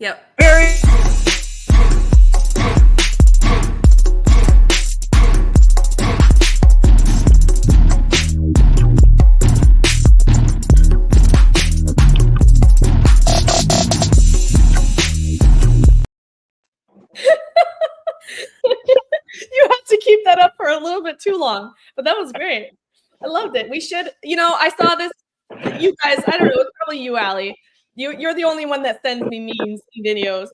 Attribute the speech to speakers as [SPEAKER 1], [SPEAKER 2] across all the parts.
[SPEAKER 1] Yep.
[SPEAKER 2] Very.
[SPEAKER 3] You have to keep that up for a little bit too long, but that was great. I loved it. We should, I saw this. You guys, I don't know. It's probably you, Allie. You're the only one that sends me memes and videos.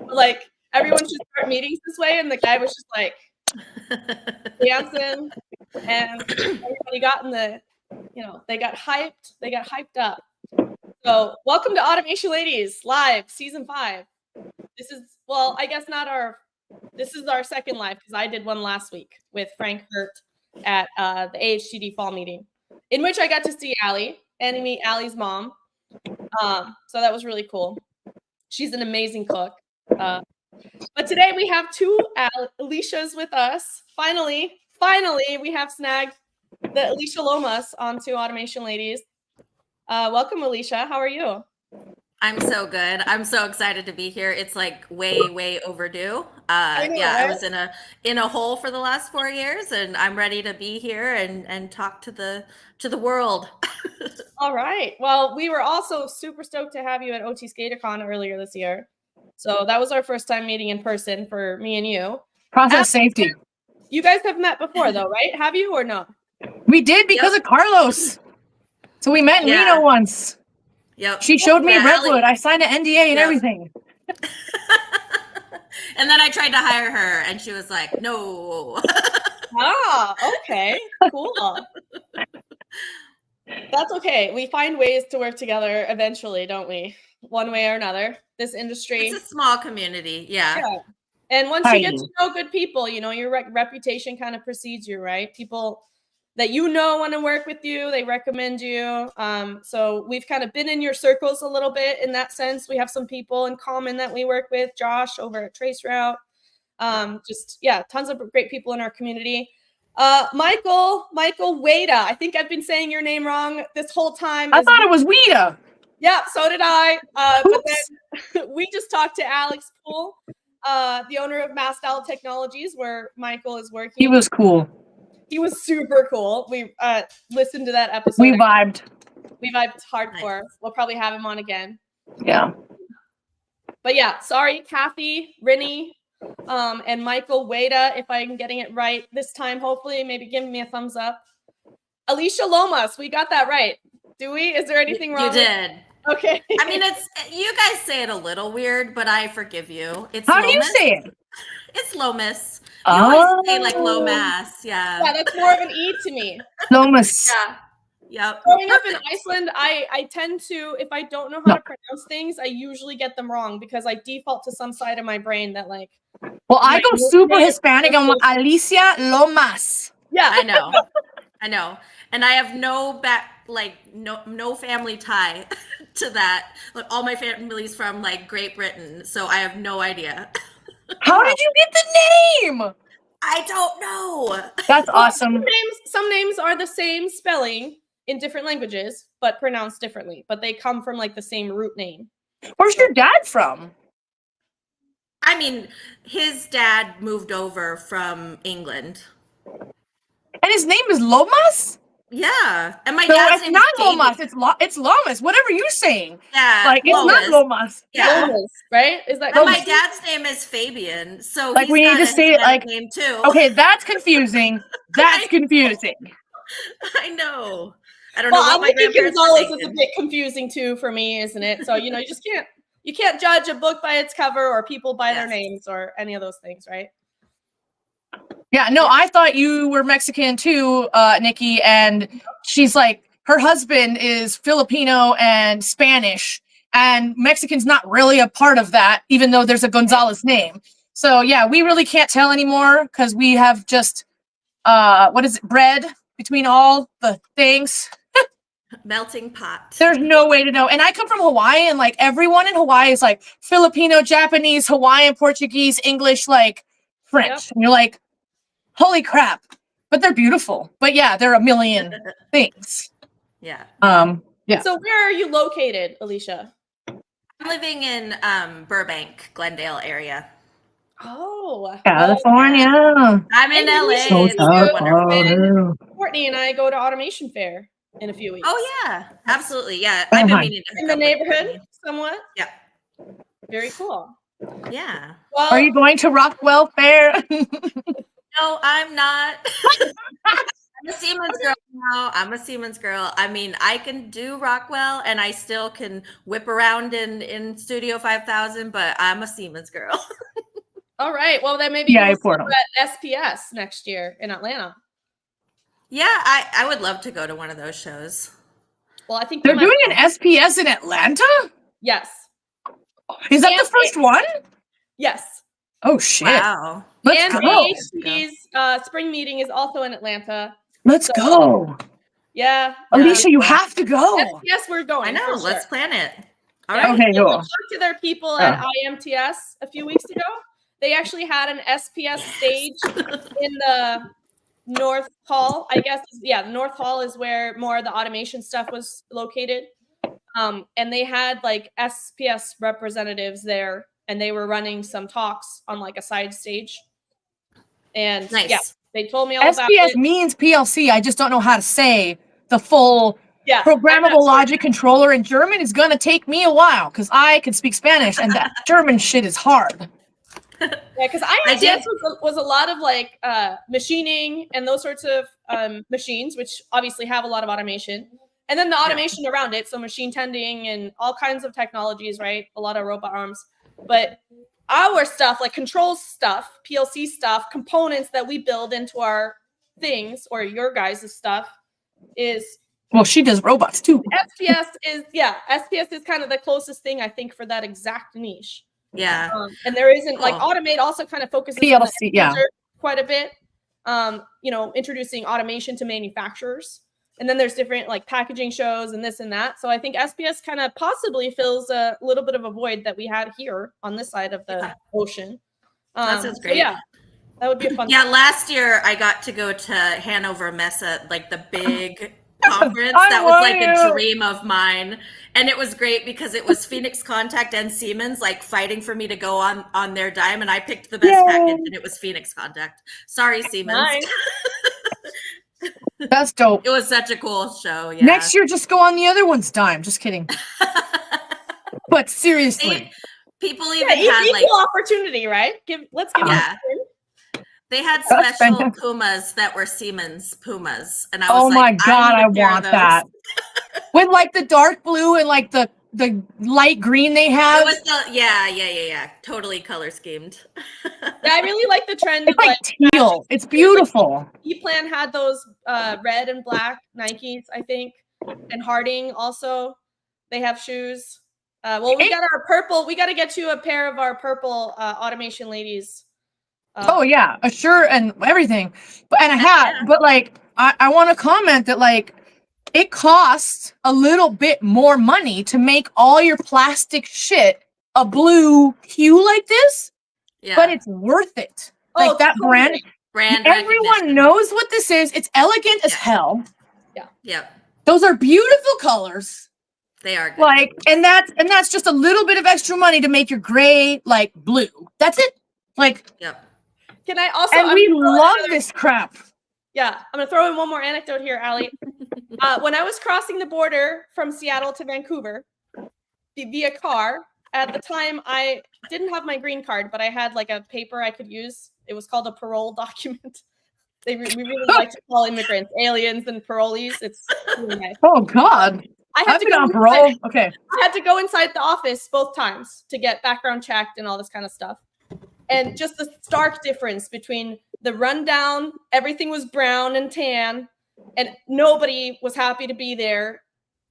[SPEAKER 3] Like everyone should start meetings this way, and the guy was just like dancing, and everybody got in the, they got hyped. They got hyped up. So welcome to Automation Ladies Live Season 5. This is, well, I guess not our. This is our second live because I did one last week with Frank Hurt at the AHTD fall meeting, in which I got to see Allie and meet Allie's mom. So that was really cool. She's an amazing cook. But today we have two Alicias with us. Finally, we have snagged the Alicia Lomas onto Automation Ladies. Welcome, Alicia. How are you?
[SPEAKER 1] I'm so good. I'm so excited to be here. It's like way overdue.
[SPEAKER 3] I know,
[SPEAKER 1] I
[SPEAKER 3] right?
[SPEAKER 1] was in a hole for the last 4 years, and I'm ready to be here and talk to the world.
[SPEAKER 3] All right. Well, we were also super stoked to have you at OT SkaterCon earlier this year. So that was our first time meeting in person for me and you.
[SPEAKER 2] Process safety.
[SPEAKER 3] You guys have met before, though, right? Have you or no?
[SPEAKER 2] We did because of Carlos. So we met in Reno once.
[SPEAKER 1] Yep.
[SPEAKER 2] She showed me Redwood.
[SPEAKER 1] Allie,
[SPEAKER 2] I signed an NDA and everything.
[SPEAKER 1] And then I tried to hire her, and she was like, "No."
[SPEAKER 3] Okay. Cool. That's okay. We find ways to work together eventually, don't we? One way or another. This industry.
[SPEAKER 1] It's a small community. Yeah.
[SPEAKER 3] And once you get to know good people, your reputation kind of precedes you, right? People that want to work with you, they recommend you. So we've kind of been in your circles a little bit in that sense. We have some people in common that we work with. Josh over at Traceroute. Tons of great people in our community. Michael Wada. I think I've been saying your name wrong this whole time.
[SPEAKER 2] I thought it was Wada.
[SPEAKER 3] Yeah, so did I. But then we just talked to Alex Poole, the owner of Mastal Technologies, where Michael is working.
[SPEAKER 2] He was cool.
[SPEAKER 3] He was super cool. We listened to that episode.
[SPEAKER 2] We vibed.
[SPEAKER 3] We vibed hardcore. Nice. We'll probably have him on again.
[SPEAKER 2] Yeah.
[SPEAKER 3] But yeah, sorry, Kathy, Rinny, and Michael Wada, if I'm getting it right this time. Hopefully, maybe give me a thumbs up. Alicia Lomas, we got that right. Do we? Is there anything wrong?
[SPEAKER 1] You did.
[SPEAKER 3] Okay.
[SPEAKER 1] I mean, you guys say it a little weird, but I forgive you. It's
[SPEAKER 2] How
[SPEAKER 1] Lomas.
[SPEAKER 2] do you say it?
[SPEAKER 1] It's Lomas. You always say like Lomas. Yeah.
[SPEAKER 3] Yeah, that's more of an E to me.
[SPEAKER 2] Lomas.
[SPEAKER 1] Yeah. Yep.
[SPEAKER 3] Growing up in Iceland, I tend to, if I don't know how to pronounce things, I usually get them wrong because I default to some side of my brain that like.
[SPEAKER 2] Well, I go super Hispanic. I'm Alicia Lomas.
[SPEAKER 3] Yeah,
[SPEAKER 1] I know. And I have no family tie to that. Like all my family's from like Great Britain, so I have no idea.
[SPEAKER 2] How did you get the name?
[SPEAKER 1] I don't know.
[SPEAKER 2] That's awesome.
[SPEAKER 3] Some names are the same spelling in different languages, but pronounced differently. But they come from like the same root name.
[SPEAKER 2] Where's your dad from?
[SPEAKER 1] I mean, his dad moved over from England.
[SPEAKER 2] And his name is Lomas?
[SPEAKER 1] Yeah. And my dad's name
[SPEAKER 2] is not
[SPEAKER 1] Lomas.
[SPEAKER 2] It's Lomas. Whatever you're saying.
[SPEAKER 1] Yeah.
[SPEAKER 2] Like it's not Lomas.
[SPEAKER 1] Yeah.
[SPEAKER 3] Lomas, right? Is that?
[SPEAKER 1] And my dad's name is Fabian, so
[SPEAKER 2] like we need to say it like
[SPEAKER 1] name too.
[SPEAKER 2] Okay, that's confusing. That's confusing.
[SPEAKER 1] I know. I don't know what my
[SPEAKER 3] Alicia
[SPEAKER 1] grandparents
[SPEAKER 3] Gonzalez is a bit confusing too for me, isn't it? So you just can't judge a book by its cover or people by their names or any of those things, right?
[SPEAKER 2] Yeah, no, I thought you were Mexican too, Nikki, and she's like, her husband is Filipino and Spanish, and Mexican's not really a part of that, even though there's a Gonzalez name. So yeah, we really can't tell anymore because we have just, bread between all the things.
[SPEAKER 1] Melting pot.
[SPEAKER 2] There's no way to know. And I come from Hawaii, and like everyone in Hawaii is like Filipino, Japanese, Hawaiian, Portuguese, English, like French. Yep. And you're like, holy crap. But they're beautiful. But yeah, they're a million things.
[SPEAKER 1] Yeah.
[SPEAKER 2] Yeah.
[SPEAKER 3] So where are you located, Alicia?
[SPEAKER 1] I'm living in Burbank, Glendale area.
[SPEAKER 3] Oh, well,
[SPEAKER 2] California.
[SPEAKER 1] I'm in
[SPEAKER 3] maybe we
[SPEAKER 1] LA.
[SPEAKER 3] should
[SPEAKER 2] So
[SPEAKER 1] It's
[SPEAKER 3] do
[SPEAKER 1] wonderful.
[SPEAKER 3] Courtney and I go to Automation Fair in a few weeks.
[SPEAKER 1] Oh yeah, absolutely. Yeah,
[SPEAKER 2] Oh,
[SPEAKER 1] I've been
[SPEAKER 2] hi.
[SPEAKER 1] meaning to
[SPEAKER 3] In
[SPEAKER 1] hook
[SPEAKER 3] the
[SPEAKER 1] up with
[SPEAKER 3] neighborhood,
[SPEAKER 1] Courtney.
[SPEAKER 3] somewhat.
[SPEAKER 1] Yeah,
[SPEAKER 3] Very cool.
[SPEAKER 1] yeah.
[SPEAKER 3] Well,
[SPEAKER 2] Are you going to Rockwell Fair?
[SPEAKER 1] No, I'm not. I'm a Siemens girl now. I'm a Siemens girl. I mean, I can do Rockwell and I still can whip around in Studio 5000, but I'm a Siemens girl.
[SPEAKER 3] all right. Well, then maybe
[SPEAKER 2] Yeah,
[SPEAKER 3] we'll see
[SPEAKER 2] Portal.
[SPEAKER 3] you at SPS next year in Atlanta.
[SPEAKER 1] Yeah, I would love to go to one of those shows.
[SPEAKER 3] Well, I think
[SPEAKER 2] They're doing an SPS in Atlanta?
[SPEAKER 3] Yes.
[SPEAKER 2] Is that
[SPEAKER 3] And
[SPEAKER 2] the first one?
[SPEAKER 3] Yes.
[SPEAKER 2] Oh shit.
[SPEAKER 1] Wow.
[SPEAKER 2] Let's
[SPEAKER 3] And
[SPEAKER 2] go.
[SPEAKER 3] AHPD's spring meeting is also in Atlanta.
[SPEAKER 2] Let's
[SPEAKER 3] So,
[SPEAKER 2] go.
[SPEAKER 3] Yeah.
[SPEAKER 2] Alicia, you have to go.
[SPEAKER 3] Yes, we're going.
[SPEAKER 1] I know.
[SPEAKER 3] For sure.
[SPEAKER 1] Let's plan it. All
[SPEAKER 3] Yeah,
[SPEAKER 1] right.
[SPEAKER 2] Okay,
[SPEAKER 3] so we
[SPEAKER 2] cool.
[SPEAKER 3] talked to their people at IMTS a few weeks ago. They actually had an SPS stage in the North Hall. I guess, yeah, the North Hall is where more of the automation stuff was located. And they had like SPS representatives there, and they were running some talks on like a side stage. And
[SPEAKER 1] Nice.
[SPEAKER 3] yeah, they told me all about
[SPEAKER 2] SPS
[SPEAKER 3] it.
[SPEAKER 2] means PLC. I just don't know how to say the full
[SPEAKER 3] Yeah,
[SPEAKER 2] programmable logic controller in German. Is going to take me a while because I can speak Spanish and that German shit is hard.
[SPEAKER 3] Yeah, because IMTS was a lot of like machining and those sorts of machines, which obviously have a lot of automation. And then the automation around it, so machine tending and all kinds of technologies, right? A lot of robot arms. But our stuff, like control stuff, PLC stuff, components that we build into our things or your guys' stuff is
[SPEAKER 2] Well, she does robots too.
[SPEAKER 3] SPS is kind of the closest thing I think for that exact niche.
[SPEAKER 1] Yeah.
[SPEAKER 3] And there isn't like Automate also kind of focuses
[SPEAKER 2] PLC,
[SPEAKER 3] on the
[SPEAKER 2] yeah,
[SPEAKER 3] quite a bit. Introducing automation to manufacturers. And then there's different like packaging shows and this and that. So I think SPS kind of possibly fills a little bit of a void that we had here on this side of the ocean.
[SPEAKER 1] That sounds great.
[SPEAKER 3] So yeah, that would be a fun.
[SPEAKER 1] Yeah, last year I got to go to Hanover Messe, like the big conference that was like a dream of mine. And it was great because it was Phoenix Contact and Siemens like fighting for me to go on their dime, and I picked the best package, and it was Phoenix Contact. Sorry, Siemens.
[SPEAKER 3] Nice.
[SPEAKER 2] That's dope.
[SPEAKER 1] It was such a cool show. Yeah.
[SPEAKER 2] Next year, just go on the other one's dime. Just kidding. But seriously,
[SPEAKER 1] people even had
[SPEAKER 3] equal
[SPEAKER 1] like
[SPEAKER 3] opportunity, right? Let's give
[SPEAKER 1] They had special Pumas that were Siemens Pumas, and I was
[SPEAKER 2] oh my
[SPEAKER 1] like,
[SPEAKER 2] god, I want that. With like the dark blue and like the light green they have.
[SPEAKER 1] It was yeah. Totally color schemed.
[SPEAKER 3] Yeah, I really like the trend.
[SPEAKER 2] It's like teal. It's beautiful.
[SPEAKER 3] E-Plan had those red and black Nikes, I think, and Harding also. They have shoes. We got our purple. We got to get you a pair of our purple automation ladies.
[SPEAKER 2] Oh yeah, a shirt and everything, and a hat. But like, I want to comment that like, it costs a little bit more money to make all your plastic shit a blue hue like this. Yeah. But it's worth it. Like that totally. brand. Everyone knows what this is. It's elegant as hell.
[SPEAKER 3] Yeah.
[SPEAKER 1] Yeah.
[SPEAKER 2] Those are beautiful colors.
[SPEAKER 1] They are good.
[SPEAKER 2] Like, and that's just a little bit of extra money to make your gray like blue. That's it. Like.
[SPEAKER 1] Yep.
[SPEAKER 3] Can I also?
[SPEAKER 2] And we love this crap.
[SPEAKER 3] Yeah, I'm gonna throw in one more anecdote here, Allie. When I was crossing the border from Seattle to Vancouver via car, at the time I didn't have my green card, but I had like a paper I could use. It was called a parole document. We really like to call immigrants aliens and parolees. It's really nice.
[SPEAKER 2] Oh God. I've been on parole. Okay.
[SPEAKER 3] I had to go inside the office both times to get background checked and all this kind of stuff. And just the stark difference between the rundown, everything was brown and tan, and nobody was happy to be there,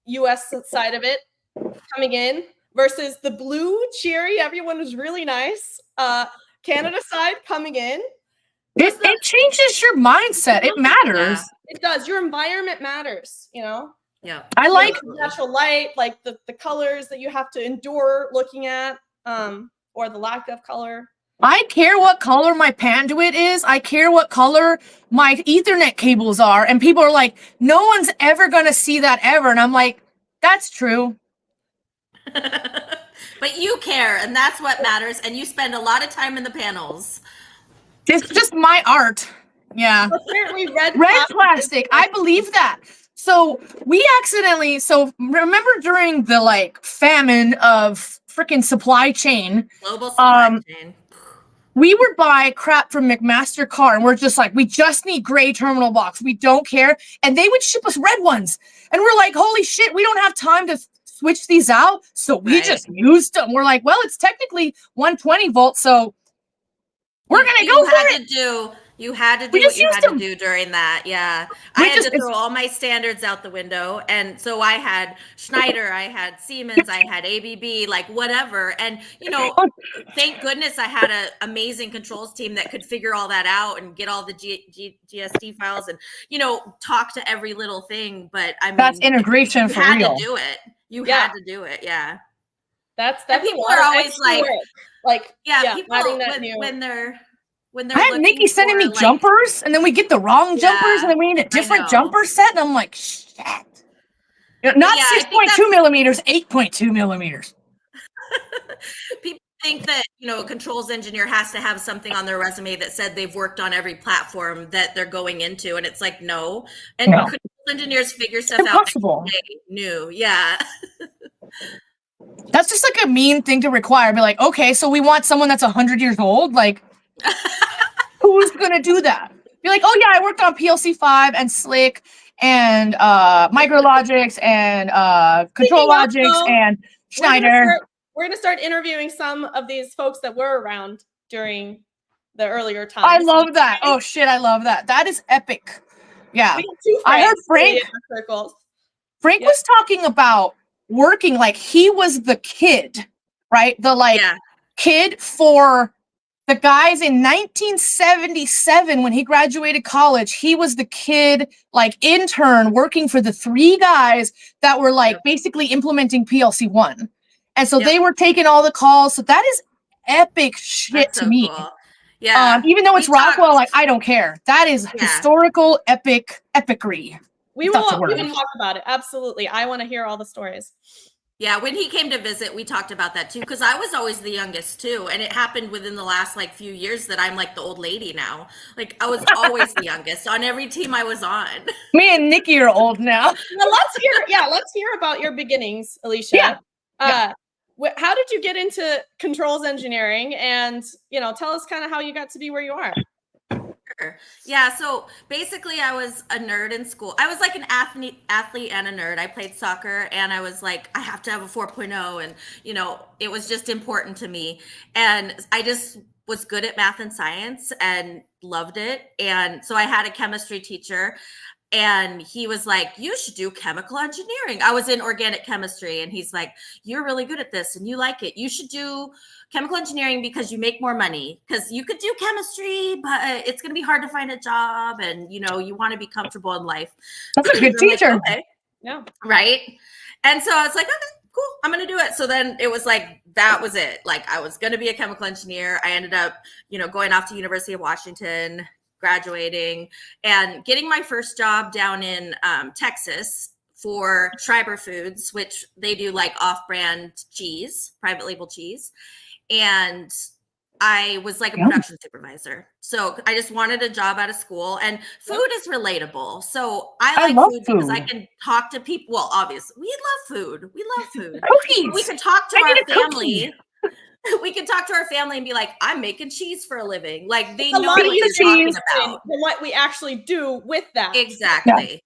[SPEAKER 3] US side of it, coming in, versus the blue, cheery, everyone was really nice, Canada side coming in.
[SPEAKER 2] It changes your mindset. It matters.
[SPEAKER 3] Yeah, it does. Your environment matters, you know?
[SPEAKER 1] Yeah.
[SPEAKER 2] I like
[SPEAKER 3] natural light, like the colors that you have to endure looking at, or the lack of color.
[SPEAKER 2] I care what color my Panduit is. I care what color my Ethernet cables are. And people are like, no one's ever going to see that ever. And I'm like, that's true.
[SPEAKER 1] But you care, and that's what matters. And you spend a lot of time in the panels.
[SPEAKER 2] It's just my art. Yeah.
[SPEAKER 3] Apparently red
[SPEAKER 2] plastic. I believe that. So we accidentally, so remember during the like famine of freaking supply chain,
[SPEAKER 1] Global supply chain.
[SPEAKER 2] we would buy crap from McMaster Car and we're just like, we just need gray terminal blocks. We don't care. And they would ship us red ones. And we're like, holy shit, we don't have time to switch these out. So we just used them. We're like, well, it's technically 120 volts. So we're going to go for it.
[SPEAKER 1] You had to do what you had to do during that. Yeah. I had to throw all my standards out the window. And so I had Schneider, I had Siemens, I had ABB, like whatever. And, you know, thank goodness I had an amazing controls team that could figure all that out and get all the GST files and, you know, talk to every little thing. But I mean,
[SPEAKER 2] that's integration for real.
[SPEAKER 1] You had to do it. You had to do it. Yeah.
[SPEAKER 3] That's
[SPEAKER 1] people are always like, when they're
[SPEAKER 2] I had Nikki sending me jumpers, and then we get the wrong jumpers, and then we need a different jumper set, and I'm like, shit. You know, not 6.2 millimeters, 8.2 millimeters.
[SPEAKER 1] People think that, you know, a controls engineer has to have something on their resume that said they've worked on every platform that they're going into, and it's like, no. And controls engineers figure stuff out new. Yeah.
[SPEAKER 2] That's just like a mean thing to require. Be like, okay, so we want someone that's 100 years old, like. Who's gonna do that? You're like, oh yeah, I worked on PLC5 and Slick and Micrologics and Control Logics and Schneider.
[SPEAKER 3] We're gonna start interviewing some of these folks that were around during the earlier times.
[SPEAKER 2] I love that. Oh shit, I love that. That is epic. Yeah. I heard Frank. Frank was talking about working like he was the kid, right? The kid for the guys in 1977 when he graduated college. He was the kid, like intern working for the three guys that were like basically implementing PLC1. And so they were taking all the calls. So that is epic shit to me.
[SPEAKER 1] Cool. Yeah.
[SPEAKER 2] Even though it's Rockwell, like I don't care. That is historical epicry.
[SPEAKER 3] We will talk about it. Absolutely. I want to hear all the stories.
[SPEAKER 1] Yeah, when he came to visit, we talked about that too, because I was always the youngest too, and it happened within the last like few years that I'm like the old lady now. Like I was always the youngest on every team I was on.
[SPEAKER 2] Me and Nikki are old now.
[SPEAKER 3] Let's hear about your beginnings, Alicia. How did you get into controls engineering, and tell us kind of how you got to be where you are.
[SPEAKER 1] Yeah, so basically I was a nerd in school. I was like an athlete and a nerd. I played soccer, and I was like, I have to have a 4.0, and it was just important to me. And I just was good at math and science and loved it. And so I had a chemistry teacher, and he was like, you should do chemical engineering. I was in organic chemistry, and he's like, you're really good at this and you like it. You should do chemical engineering because you make more money, because you could do chemistry, but it's going to be hard to find a job, and you want to be comfortable in life.
[SPEAKER 2] That's a good teacher.
[SPEAKER 1] Like, okay. Yeah. Right. And so I was like, okay, cool, I'm going to do it. So then it was like, that was it. Like I was going to be a chemical engineer. I ended up, going off to University of Washington, graduating, and getting my first job down in Texas for Schreiber Foods, which they do like off-brand cheese, private label cheese. And I was like a production supervisor. So I just wanted a job out of school, and food is relatable. So I like food because I can talk to people. Well, obviously we love food. We love food.
[SPEAKER 2] Cookies.
[SPEAKER 1] We can talk to our family. We can talk to our family and be like, I'm making cheese for a living. Like they know what you're talking about.
[SPEAKER 3] And what we actually do with that.
[SPEAKER 1] Exactly.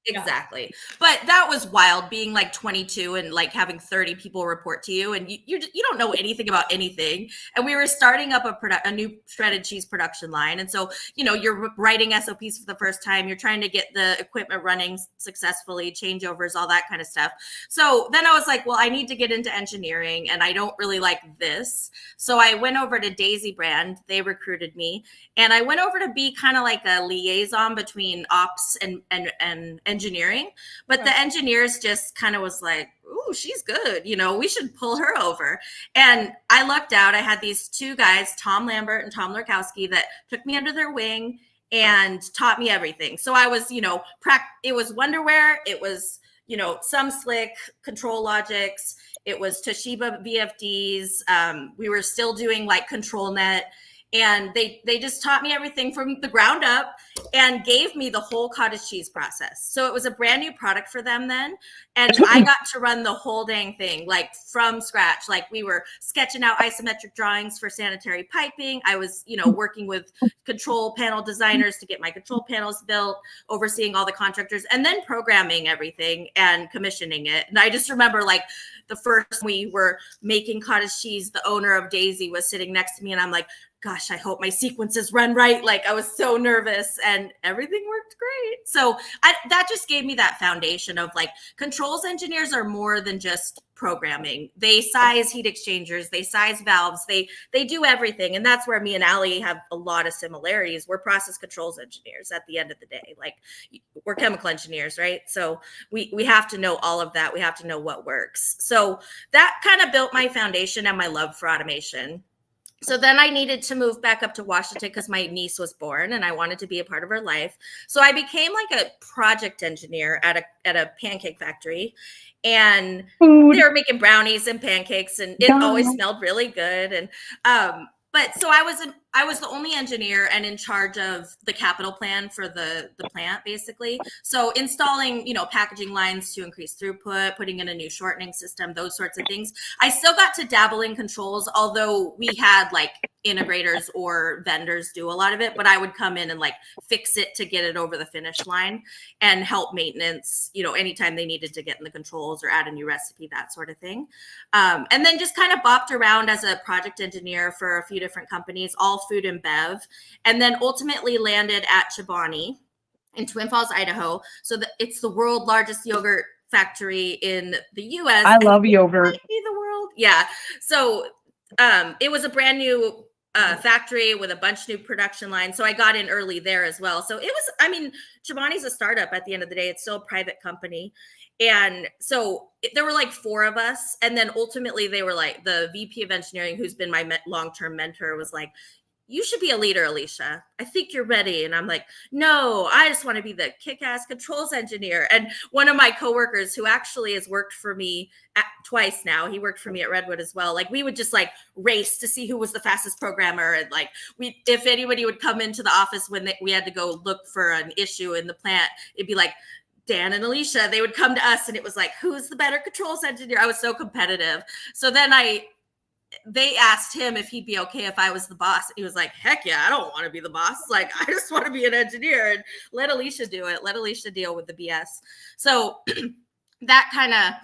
[SPEAKER 1] But that was wild, being like 22 and like having 30 people report to you, and you don't know anything about anything. And we were starting up a new shredded cheese production line. And so, you're writing SOPs for the first time. You're trying to get the equipment running successfully, changeovers, all that kind of stuff. So then I was like, well, I need to get into engineering, and I don't really like this. So I went over to Daisy Brand. They recruited me, and I went over to be kind of like a liaison between ops and engineering. But the engineers just kind of was like, ooh, she's good. We should pull her over. And I lucked out. I had these two guys, Tom Lambert and Tom Lurkowski, that took me under their wing and taught me everything. So I was, it was Wonderware. It was, some Slick, Control Logics. It was Toshiba VFDs. We were still doing like ControlNet. And they just taught me everything from the ground up and gave me the whole cottage cheese process. So it was a brand new product for them then. And I got to run the whole dang thing, like from scratch. Like we were sketching out isometric drawings for sanitary piping. I was, working with control panel designers to get my control panels built, overseeing all the contractors, and then programming everything and commissioning it. And I just remember like the first we were making cottage cheese, the owner of Daisy was sitting next to me and I'm like, gosh, I hope my sequences run right. Like I was so nervous and everything worked great. So that just gave me that foundation of like controls engineers are more than just programming. They size heat exchangers, they size valves, they do everything. And that's where me and Allie have a lot of similarities. We're process controls engineers at the end of the day. Like we're chemical engineers, right? So we have to know all of that. We have to know what works. So that kind of built my foundation and my love for automation. So then I needed to move back up to Washington because my niece was born and I wanted to be a part of her life. So I became like a project engineer at a pancake factory. And they were making brownies and pancakes and it always smelled really good. And but so I was the only engineer and in charge of the capital plan for the plant, basically. So installing, packaging lines to increase throughput, putting in a new shortening system, those sorts of things. I still got to dabble in controls, although we had like integrators or vendors do a lot of it, but I would come in and like fix it to get it over the finish line and help maintenance, anytime they needed to get in the controls or add a new recipe, that sort of thing. And then just kind of bopped around as a project engineer for a few different companies, all food and bev, and then ultimately landed at Chobani in Twin Falls, Idaho. So it's the world's largest yogurt factory in the U.S.
[SPEAKER 2] I love yogurt.
[SPEAKER 1] Might be the world. Yeah. So it was a brand new factory with a bunch of new production lines. So I got in early there as well. So it was, Chobani's a startup at the end of the day. It's still a private company. And so there were like 4 of us. And then ultimately they were like, the VP of engineering, who's been my long-term mentor, was like, you should be a leader, Alicia. I think you're ready. And I'm like, no, I just want to be the kick-ass controls engineer. And one of my coworkers who actually has worked for me twice now, he worked for me at Redwood as well. Like we would just like race to see who was the fastest programmer. And like if anybody would come into the office when we had to go look for an issue in the plant, it'd be like, Dan and Alicia, they would come to us and it was like, who's the better controls engineer? I was so competitive. So then they asked him if he'd be okay if I was the boss. He was like, heck yeah, I don't want to be the boss. Like, I just want to be an engineer and let Alicia do it. Let Alicia deal with the BS. So that kind of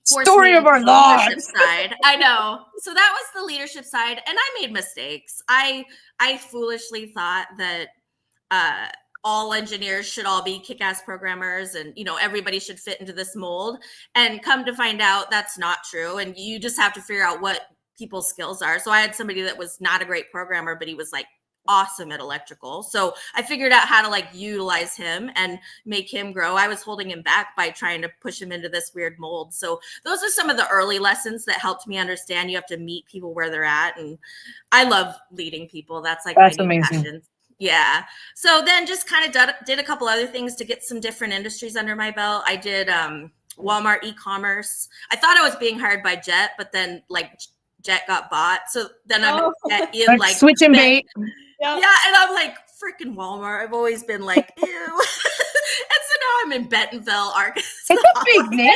[SPEAKER 2] story of our lives
[SPEAKER 1] side. I know. So that was the leadership side. And I made mistakes. I foolishly thought that, all engineers should all be kick-ass programmers and, everybody should fit into this mold, and come to find out that's not true. And you just have to figure out what people's skills are. So I had somebody that was not a great programmer, but he was like awesome at electrical. So I figured out how to like utilize him and make him grow. I was holding him back by trying to push him into this weird mold. So those are some of the early lessons that helped me understand you have to meet people where they're at. And I love leading people. That's like
[SPEAKER 2] that's
[SPEAKER 1] my new
[SPEAKER 2] amazing.
[SPEAKER 1] passion. Yeah. So then just kind of did a couple other things to get some different industries under my belt. I did Walmart e-commerce. I thought I was being hired by Jet, but then like Jet got bought. So then I'm in like
[SPEAKER 2] switch and bait.
[SPEAKER 1] Yeah. And I'm like, freaking Walmart. I've always been like, ew. And so now I'm in Bentonville, Arkansas.
[SPEAKER 2] It's a big name.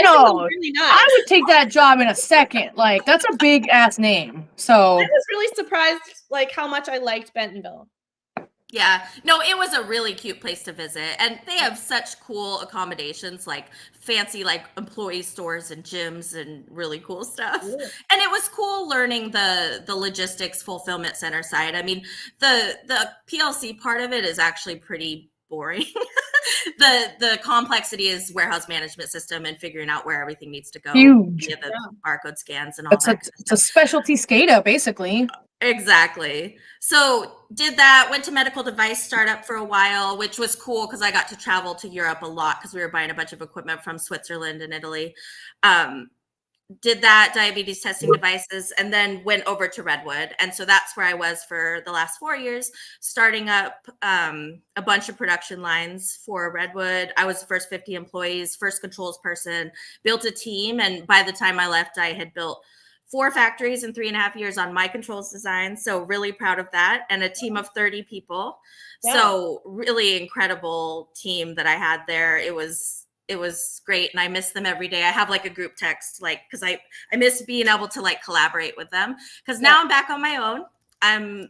[SPEAKER 2] No,
[SPEAKER 3] really nice.
[SPEAKER 2] I would take that job in a second. Like that's a big ass name. So
[SPEAKER 3] I was really surprised like how much I liked Bentonville.
[SPEAKER 1] Yeah, no, it was a really cute place to visit. And they have such cool accommodations, like fancy like employee stores and gyms and really cool stuff. Yeah. And it was cool learning the logistics fulfillment center side. I mean, the PLC part of it is actually pretty boring. The complexity is warehouse management system and figuring out where everything needs to go.
[SPEAKER 2] Huge.
[SPEAKER 1] The barcode scans and all that.
[SPEAKER 2] It's a specialty SCADA, basically.
[SPEAKER 1] Exactly. So did that, went to medical device startup for a while, which was cool because I got to travel to Europe a lot because we were buying a bunch of equipment from Switzerland and Italy. did that diabetes testing devices, and then went over to Redwood. And so that's where I was for the last 4 years, starting up a bunch of production lines for Redwood. I was the first 50 employees, first controls person, built a team. And by the time I left, I had built 4 factories in 3.5 years on my controls design. So really proud of that. And a team of 30 people.
[SPEAKER 3] Yeah.
[SPEAKER 1] So really incredible team that I had there. It was great, and I miss them every day. I have like a group text, like, because I miss being able to like collaborate with them, because now I'm back on my own. I'm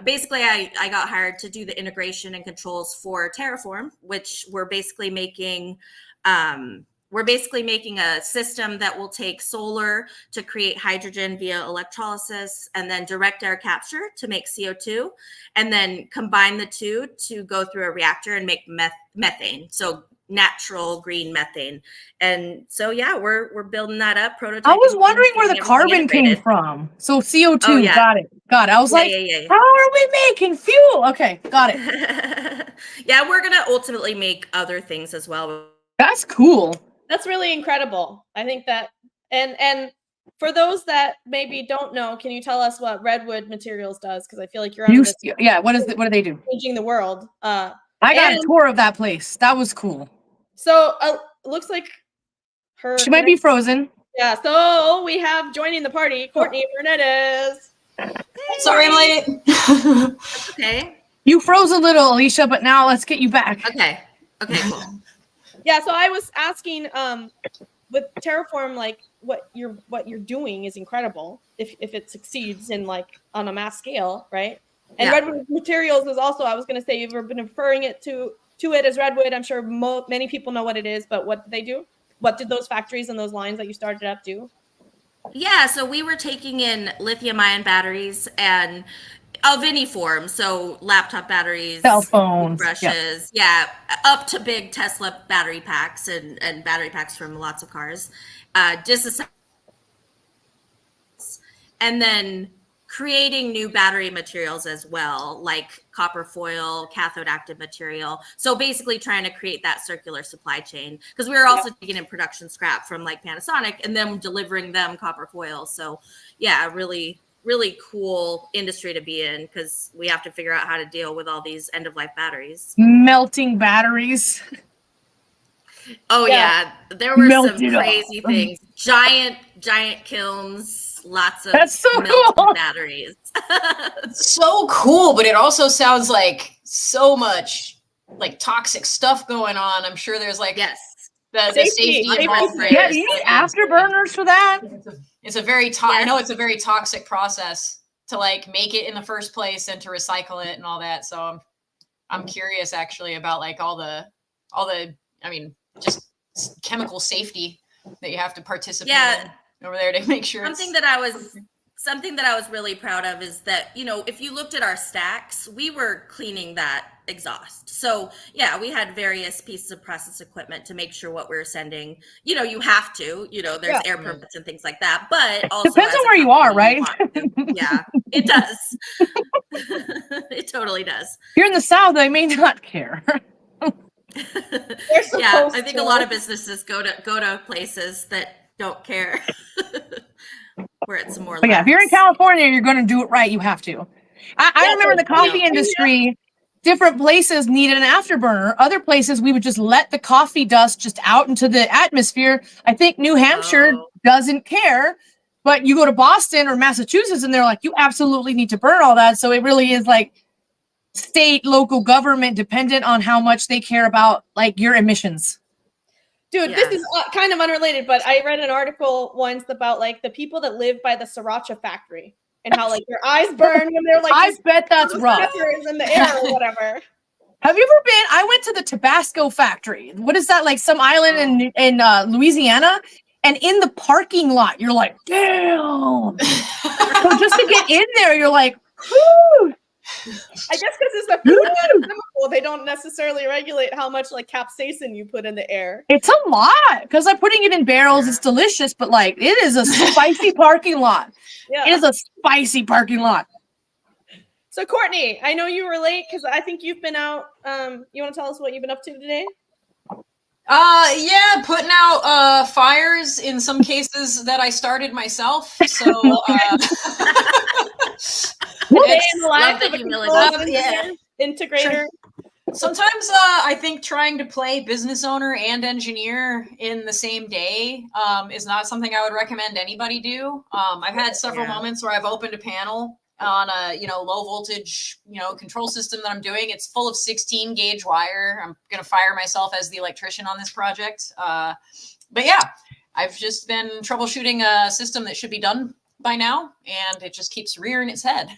[SPEAKER 1] basically I got hired to do the integration and controls for Terraform, which we're basically making a system that will take solar to create hydrogen via electrolysis, and then direct air capture to make CO2, and then combine the two to go through a reactor and make methane. So natural green methane. And so yeah, we're building that up, prototyping.
[SPEAKER 2] I was wondering where the
[SPEAKER 1] everything
[SPEAKER 2] carbon came
[SPEAKER 1] integrated.
[SPEAKER 2] from. So CO2,
[SPEAKER 1] Oh, yeah.
[SPEAKER 2] got it. I was like, how are we making fuel? Okay, got it.
[SPEAKER 1] Yeah, we're gonna ultimately make other things as well.
[SPEAKER 2] That's cool.
[SPEAKER 3] That's really incredible. I think that, and for those that maybe don't know, can you tell us what Redwood Materials does? Because I feel like you're on this,
[SPEAKER 2] yeah. What do they do?
[SPEAKER 3] changing the world.
[SPEAKER 2] I got a tour of that place. That was cool.
[SPEAKER 3] So looks like
[SPEAKER 2] she might be frozen.
[SPEAKER 3] Yeah. So we have joining the party, Courtney Fernandez.
[SPEAKER 4] Sorry, I'm late.
[SPEAKER 1] Okay.
[SPEAKER 2] You froze a little, Alicia, but now let's get you back.
[SPEAKER 1] Okay, cool.
[SPEAKER 3] Yeah. So I was asking, with Terraform, like what you're doing is incredible. If it succeeds in like on a mass scale, right? And
[SPEAKER 1] Yeah.
[SPEAKER 3] Redwood Materials is also, I was going to say, you've been referring it to it as Redwood. I'm sure many people know what it is, but what do they do? What did those factories and those lines that you started up do?
[SPEAKER 1] Yeah, so we were taking in lithium-ion batteries and of any form, so laptop batteries,
[SPEAKER 2] cell phones,
[SPEAKER 1] brushes, yeah, up to big Tesla battery packs and battery packs from lots of cars, and then creating new battery materials as well, like copper foil, cathode active material. So basically trying to create that circular supply chain, because we were also taking in production scrap from like Panasonic and then delivering them copper foil. So yeah, really, really cool industry to be in, because we have to figure out how to deal with all these end of life batteries.
[SPEAKER 2] Melting batteries.
[SPEAKER 1] Oh yeah, there were some crazy things. Giant kilns. Lots of
[SPEAKER 2] That's so cool.
[SPEAKER 1] Batteries.
[SPEAKER 4] So cool, but it also sounds like so much like toxic stuff going on. I'm sure there's like the safety involved.
[SPEAKER 2] Yeah, you need afterburners for that.
[SPEAKER 4] It's a very I know it's a very toxic process to like make it in the first place and to recycle it and all that. So I'm curious actually about like all the I mean just chemical safety that you have to participate in over there to make sure
[SPEAKER 1] something that I was really proud of is that, you know, if you looked at our stacks, we were cleaning that exhaust. So yeah, we had various pieces of process equipment to make sure what we were sending, you know, you have to, you know, there's air permits and things like that, but also
[SPEAKER 2] depends on where you are, right?
[SPEAKER 1] Yeah, it does. It totally does.
[SPEAKER 2] Here in the South, they may not care.
[SPEAKER 1] Yeah, I think a lot of businesses go to places that don't care. Where it's more
[SPEAKER 2] but yeah, if you're in California, you're going to do it right. You have to. I remember in the coffee industry, different places needed an afterburner. Other places, we would just let the coffee dust just out into the atmosphere. I think New Hampshire doesn't care, but you go to Boston or Massachusetts and they're like, you absolutely need to burn all that. So it really is like state, local government dependent on how much they care about like your emissions.
[SPEAKER 3] Dude, this is kind of unrelated, but I read an article once about like the people that live by the sriracha factory and how like their eyes burn when they're like,
[SPEAKER 2] I bet that's rough.
[SPEAKER 3] In the air or whatever.
[SPEAKER 2] Have you ever been? I went to the Tabasco factory. What is that? Like some island in Louisiana, and in the parking lot, you're like, damn. So just to get in there, you're like, whoo.
[SPEAKER 3] I guess because it's a food chemical, they don't necessarily regulate how much like capsaicin you put in the air.
[SPEAKER 2] It's a lot because I'm putting it in barrels. It's delicious, but like it is a spicy parking lot.
[SPEAKER 3] Yeah.
[SPEAKER 2] It is a spicy parking lot.
[SPEAKER 3] So Courtney, I know you were late because I think you've been out. You want to tell us what you've been up to today?
[SPEAKER 4] Yeah, putting out fires in some cases that I started myself. So
[SPEAKER 3] Day in the life
[SPEAKER 1] Love the
[SPEAKER 3] of a
[SPEAKER 1] humility.
[SPEAKER 3] controls
[SPEAKER 4] Yeah.
[SPEAKER 3] integrator.
[SPEAKER 4] sometimes I think trying to play business owner and engineer in the same day is not something I would recommend anybody do. I've had several moments where I've opened a panel on a low voltage control system that I'm doing. It's full of 16 gauge wire. I'm gonna fire myself as the electrician on this project. But yeah, I've just been troubleshooting a system that should be done by now, and it just keeps rearing its head.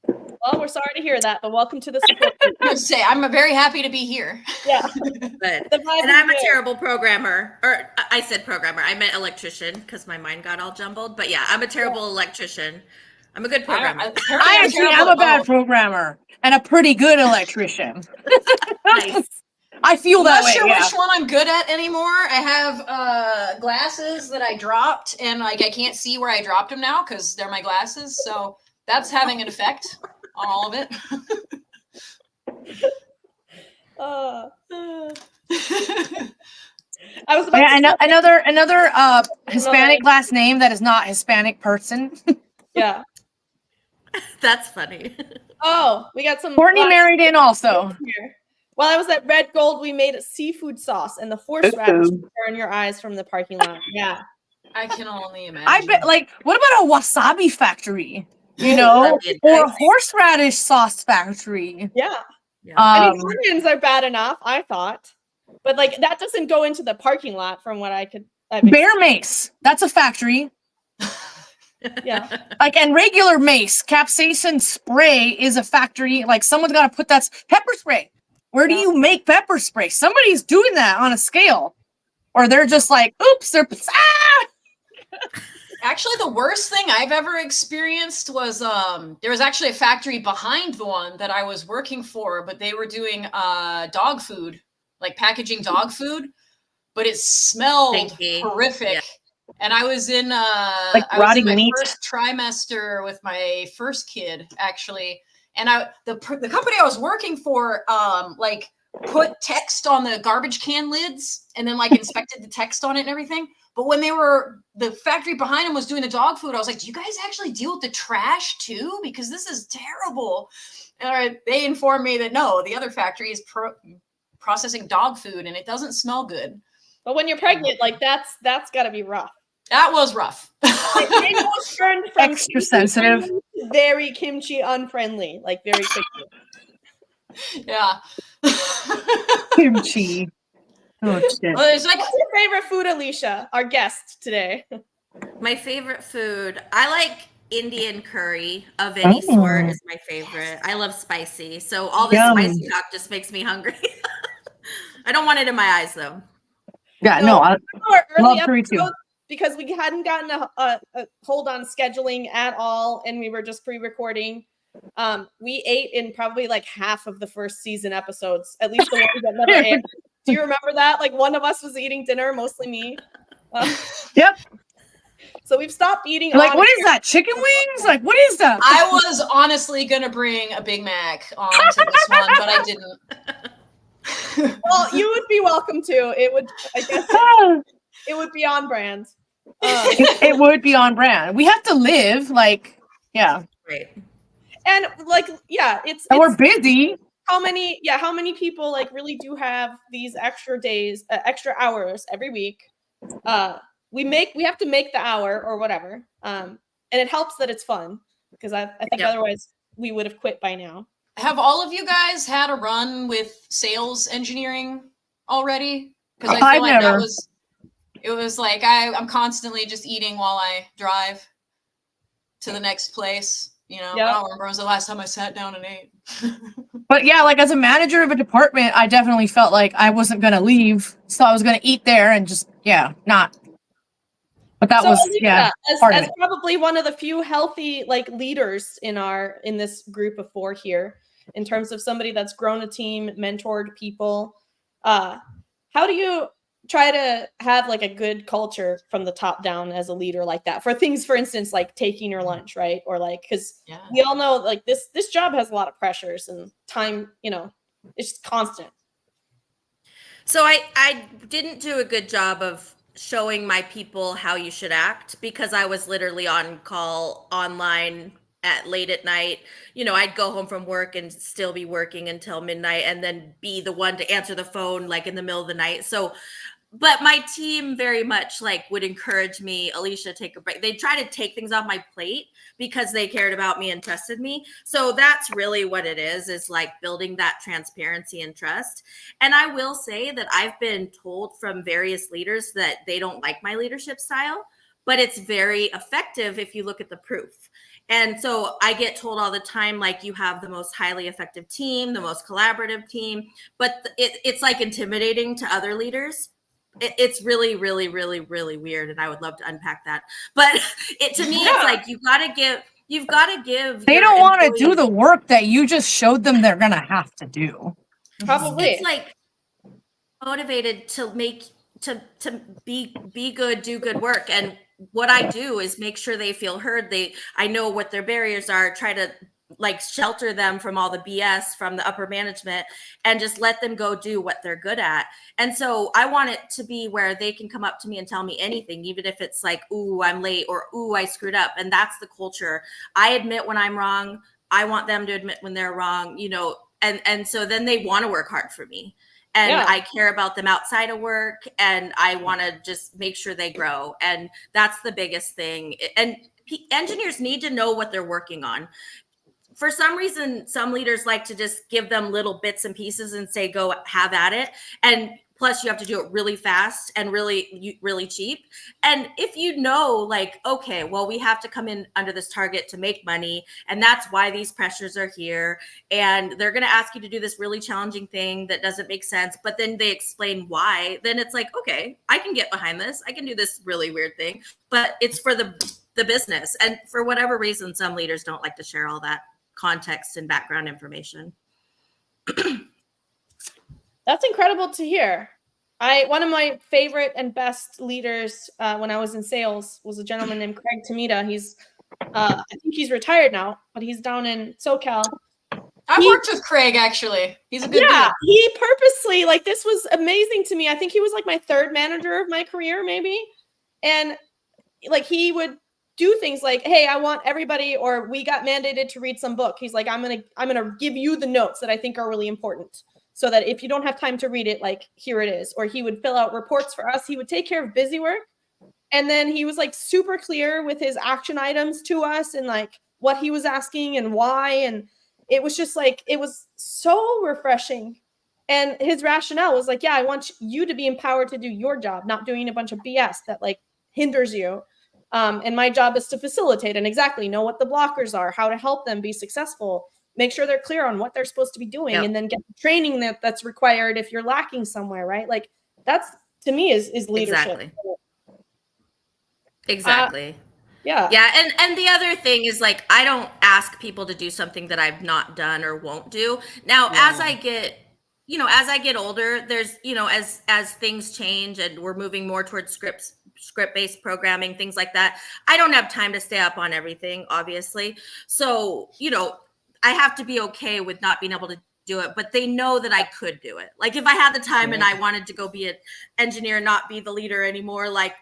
[SPEAKER 3] Well, we're sorry to hear that, but welcome to the support group.
[SPEAKER 4] I would say I'm very happy to be here.
[SPEAKER 3] Yeah.
[SPEAKER 1] Good.
[SPEAKER 3] The vibe
[SPEAKER 1] And
[SPEAKER 3] is
[SPEAKER 1] I'm a
[SPEAKER 3] good.
[SPEAKER 1] terrible programmer. Or I said programmer. I meant electrician because my mind got all jumbled. But yeah, I'm a terrible electrician. I'm a good programmer.
[SPEAKER 2] I actually am a bad programmer and a pretty good electrician.
[SPEAKER 1] Nice.
[SPEAKER 2] I feel
[SPEAKER 4] I'm
[SPEAKER 2] that
[SPEAKER 4] not
[SPEAKER 2] way.
[SPEAKER 4] sure
[SPEAKER 2] Yeah.
[SPEAKER 4] which one I'm good at anymore. I have glasses that I dropped, and like I can't see where I dropped them now because they're my glasses. So that's having an effect on all of it.
[SPEAKER 3] I was about
[SPEAKER 2] Yeah,
[SPEAKER 3] to say,
[SPEAKER 2] another Hispanic last name that is not Hispanic person.
[SPEAKER 3] yeah.
[SPEAKER 1] That's funny.
[SPEAKER 3] Oh, we got some.
[SPEAKER 2] Courtney married in also.
[SPEAKER 3] Here. While I was at Red Gold, we made a seafood sauce, and the horseradish would burn your eyes from the parking lot. Yeah.
[SPEAKER 4] I can only imagine.
[SPEAKER 2] I bet. Like, what about a wasabi factory? You know,
[SPEAKER 1] That'd be
[SPEAKER 2] or a
[SPEAKER 1] nice.
[SPEAKER 2] horseradish sauce factory.
[SPEAKER 3] Yeah.
[SPEAKER 1] Yeah.
[SPEAKER 3] I mean, onions are bad enough, I thought, but like that doesn't go into the parking lot, from what I could.
[SPEAKER 2] Bear mace. That's a factory.
[SPEAKER 3] Yeah.
[SPEAKER 2] Like, and regular mace, capsaicin spray is a factory. Like, someone's got to put that pepper spray. Where do you make pepper spray? Somebody's doing that on a scale, or they're just like, oops, they're
[SPEAKER 4] Actually, the worst thing I've ever experienced was there was actually a factory behind the one that I was working for, but they were doing dog food, like packaging dog food, but it smelled horrific.
[SPEAKER 1] Yeah.
[SPEAKER 4] And I was in
[SPEAKER 2] like
[SPEAKER 4] I was in my
[SPEAKER 2] meat.
[SPEAKER 4] first trimester with my first kid, actually, and the company I was working for like put text on the garbage can lids and then like inspected the text on it and everything. But when the factory behind them was doing the dog food, I was like, do you guys actually deal with the trash too? Because this is terrible. And they informed me that no, the other factory is processing dog food and it doesn't smell good.
[SPEAKER 3] But when you're pregnant, like that's got to be rough.
[SPEAKER 4] That was rough.
[SPEAKER 3] It was turned from
[SPEAKER 2] Extra sensitive,
[SPEAKER 3] very kimchi unfriendly, like very quickly.
[SPEAKER 4] Yeah.
[SPEAKER 2] Kimchi. Oh shit.
[SPEAKER 4] Well, it's like,
[SPEAKER 3] what's your favorite food, Alicia? Our guest today.
[SPEAKER 1] My favorite food, I like Indian curry of any sort is my favorite. I love spicy. So all this spicy talk just makes me hungry. I don't want it in my eyes though.
[SPEAKER 2] Yeah, no, I
[SPEAKER 3] love
[SPEAKER 2] curry too.
[SPEAKER 3] Because we hadn't gotten a hold on scheduling at all, and we were just pre-recording. We ate in probably like half of the first season episodes, at least the ones that never aired. Do you remember that? Like one of us was eating dinner, mostly me.
[SPEAKER 2] Yep.
[SPEAKER 3] So we've stopped eating.
[SPEAKER 2] Like, what is that? Chicken wings? Like, what is that?
[SPEAKER 4] I was honestly gonna bring a Big Mac onto this one, but I didn't.
[SPEAKER 3] Well, you would be welcome to. It would, I guess, it would be on brand.
[SPEAKER 2] It would be on brand. We have to live, like, yeah.
[SPEAKER 1] Right.
[SPEAKER 3] And like, yeah, it's
[SPEAKER 2] we're busy.
[SPEAKER 3] How many people like really do have these extra days, extra hours every week? We have to make the hour or whatever. And it helps that it's fun because I think otherwise we would have quit by now.
[SPEAKER 4] Have all of you guys had a run with sales engineering already? Because I feel like
[SPEAKER 2] never.
[SPEAKER 4] it was like I'm constantly just eating while I drive to the next place. You know, I don't remember when was the last time I sat down and ate.
[SPEAKER 2] But yeah, like as a manager of a department, I definitely felt like I wasn't gonna leave, so I was gonna eat there and just not. But that was
[SPEAKER 3] as probably one of the few healthy like leaders in this group of four here, in terms of somebody that's grown a team, mentored people. How do you try to have like a good culture from the top down as a leader like that for things, for instance, like taking your lunch, right? Or like, because we all know like this job has a lot of pressures and time, it's just constant.
[SPEAKER 1] So I didn't do a good job of showing my people how you should act because I was literally on call online at late at night. I'd go home from work and still be working until midnight and then be the one to answer the phone like in the middle of the night. So but my team very much like would encourage me, Alicia, take a break. They try to take things off my plate because they cared about me and trusted me. So that's really what it is like building that transparency and trust. And I will say that I've been told from various leaders that they don't like my leadership style, but it's very effective if you look at the proof. And so I get told all the time, like, you have the most highly effective team, the most collaborative team, but it's like intimidating to other leaders. It's really, really, really, really weird, and I would love to unpack that. But to me, it's like you've got to give.
[SPEAKER 2] They don't want to do the work that you just showed them they're gonna have to do.
[SPEAKER 3] Probably.
[SPEAKER 1] It's like motivated to be good, do good work, and what I do is make sure they feel heard. I know what their barriers are. Try to like shelter them from all the BS from the upper management and just let them go do what they're good at. And so I want it to be where they can come up to me and tell me anything, even if it's like, ooh, I'm late, or ooh, I screwed up. And that's the culture. I admit when I'm wrong. I want them to admit when they're wrong, and so then they want to work hard for me. And I care about them outside of work, and I want to just make sure they grow. And that's the biggest thing. And engineers need to know what they're working on. For some reason, some leaders like to just give them little bits and pieces and say, go have at it. And plus you have to do it really fast and really, really cheap. And if like, okay, well, we have to come in under this target to make money. And that's why these pressures are here. And they're going to ask you to do this really challenging thing that doesn't make sense. But then they explain why. Then it's like, okay, I can get behind this. I can do this really weird thing. But it's for the business. And for whatever reason, some leaders don't like to share all that context and background information.
[SPEAKER 3] That's incredible to hear. One of my favorite and best leaders when I was in sales was a gentleman named Craig Tamita. He's I think he's retired now, but he's down in SoCal.
[SPEAKER 4] I've worked with Craig, actually. He's a good dude.
[SPEAKER 3] He purposely, like, this was amazing to me. I think he was like my third manager of my career, maybe. And like, he would do things like, hey, I want everybody, or we got mandated to read some book. He's like, I'm gonna give you the notes that I think are really important, so that if you don't have time to read it, like, here it is. Or he would fill out reports for us. He would take care of busy work. And then he was like super clear with his action items to us and like what he was asking and why. And it was just like, it was so refreshing. And his rationale was like, yeah, I want you to be empowered to do your job, not doing a bunch of BS that like hinders you. And my job is to facilitate and exactly know what the blockers are, how to help them be successful, make sure they're clear on what they're supposed to be doing, and then get the training that's required if you're lacking somewhere, right? Like, that's, to me, is leadership.
[SPEAKER 1] Exactly.
[SPEAKER 3] Yeah.
[SPEAKER 1] And the other thing is, like, I don't ask people to do something that I've not done or won't do. Now, as I get older, there's, as things change and we're moving more towards script-based programming, things like that, I don't have time to stay up on everything, obviously. So, I have to be okay with not being able to do it, but they know that I could do it. Like, if I had the time and I wanted to go be an engineer, not be the leader anymore, like,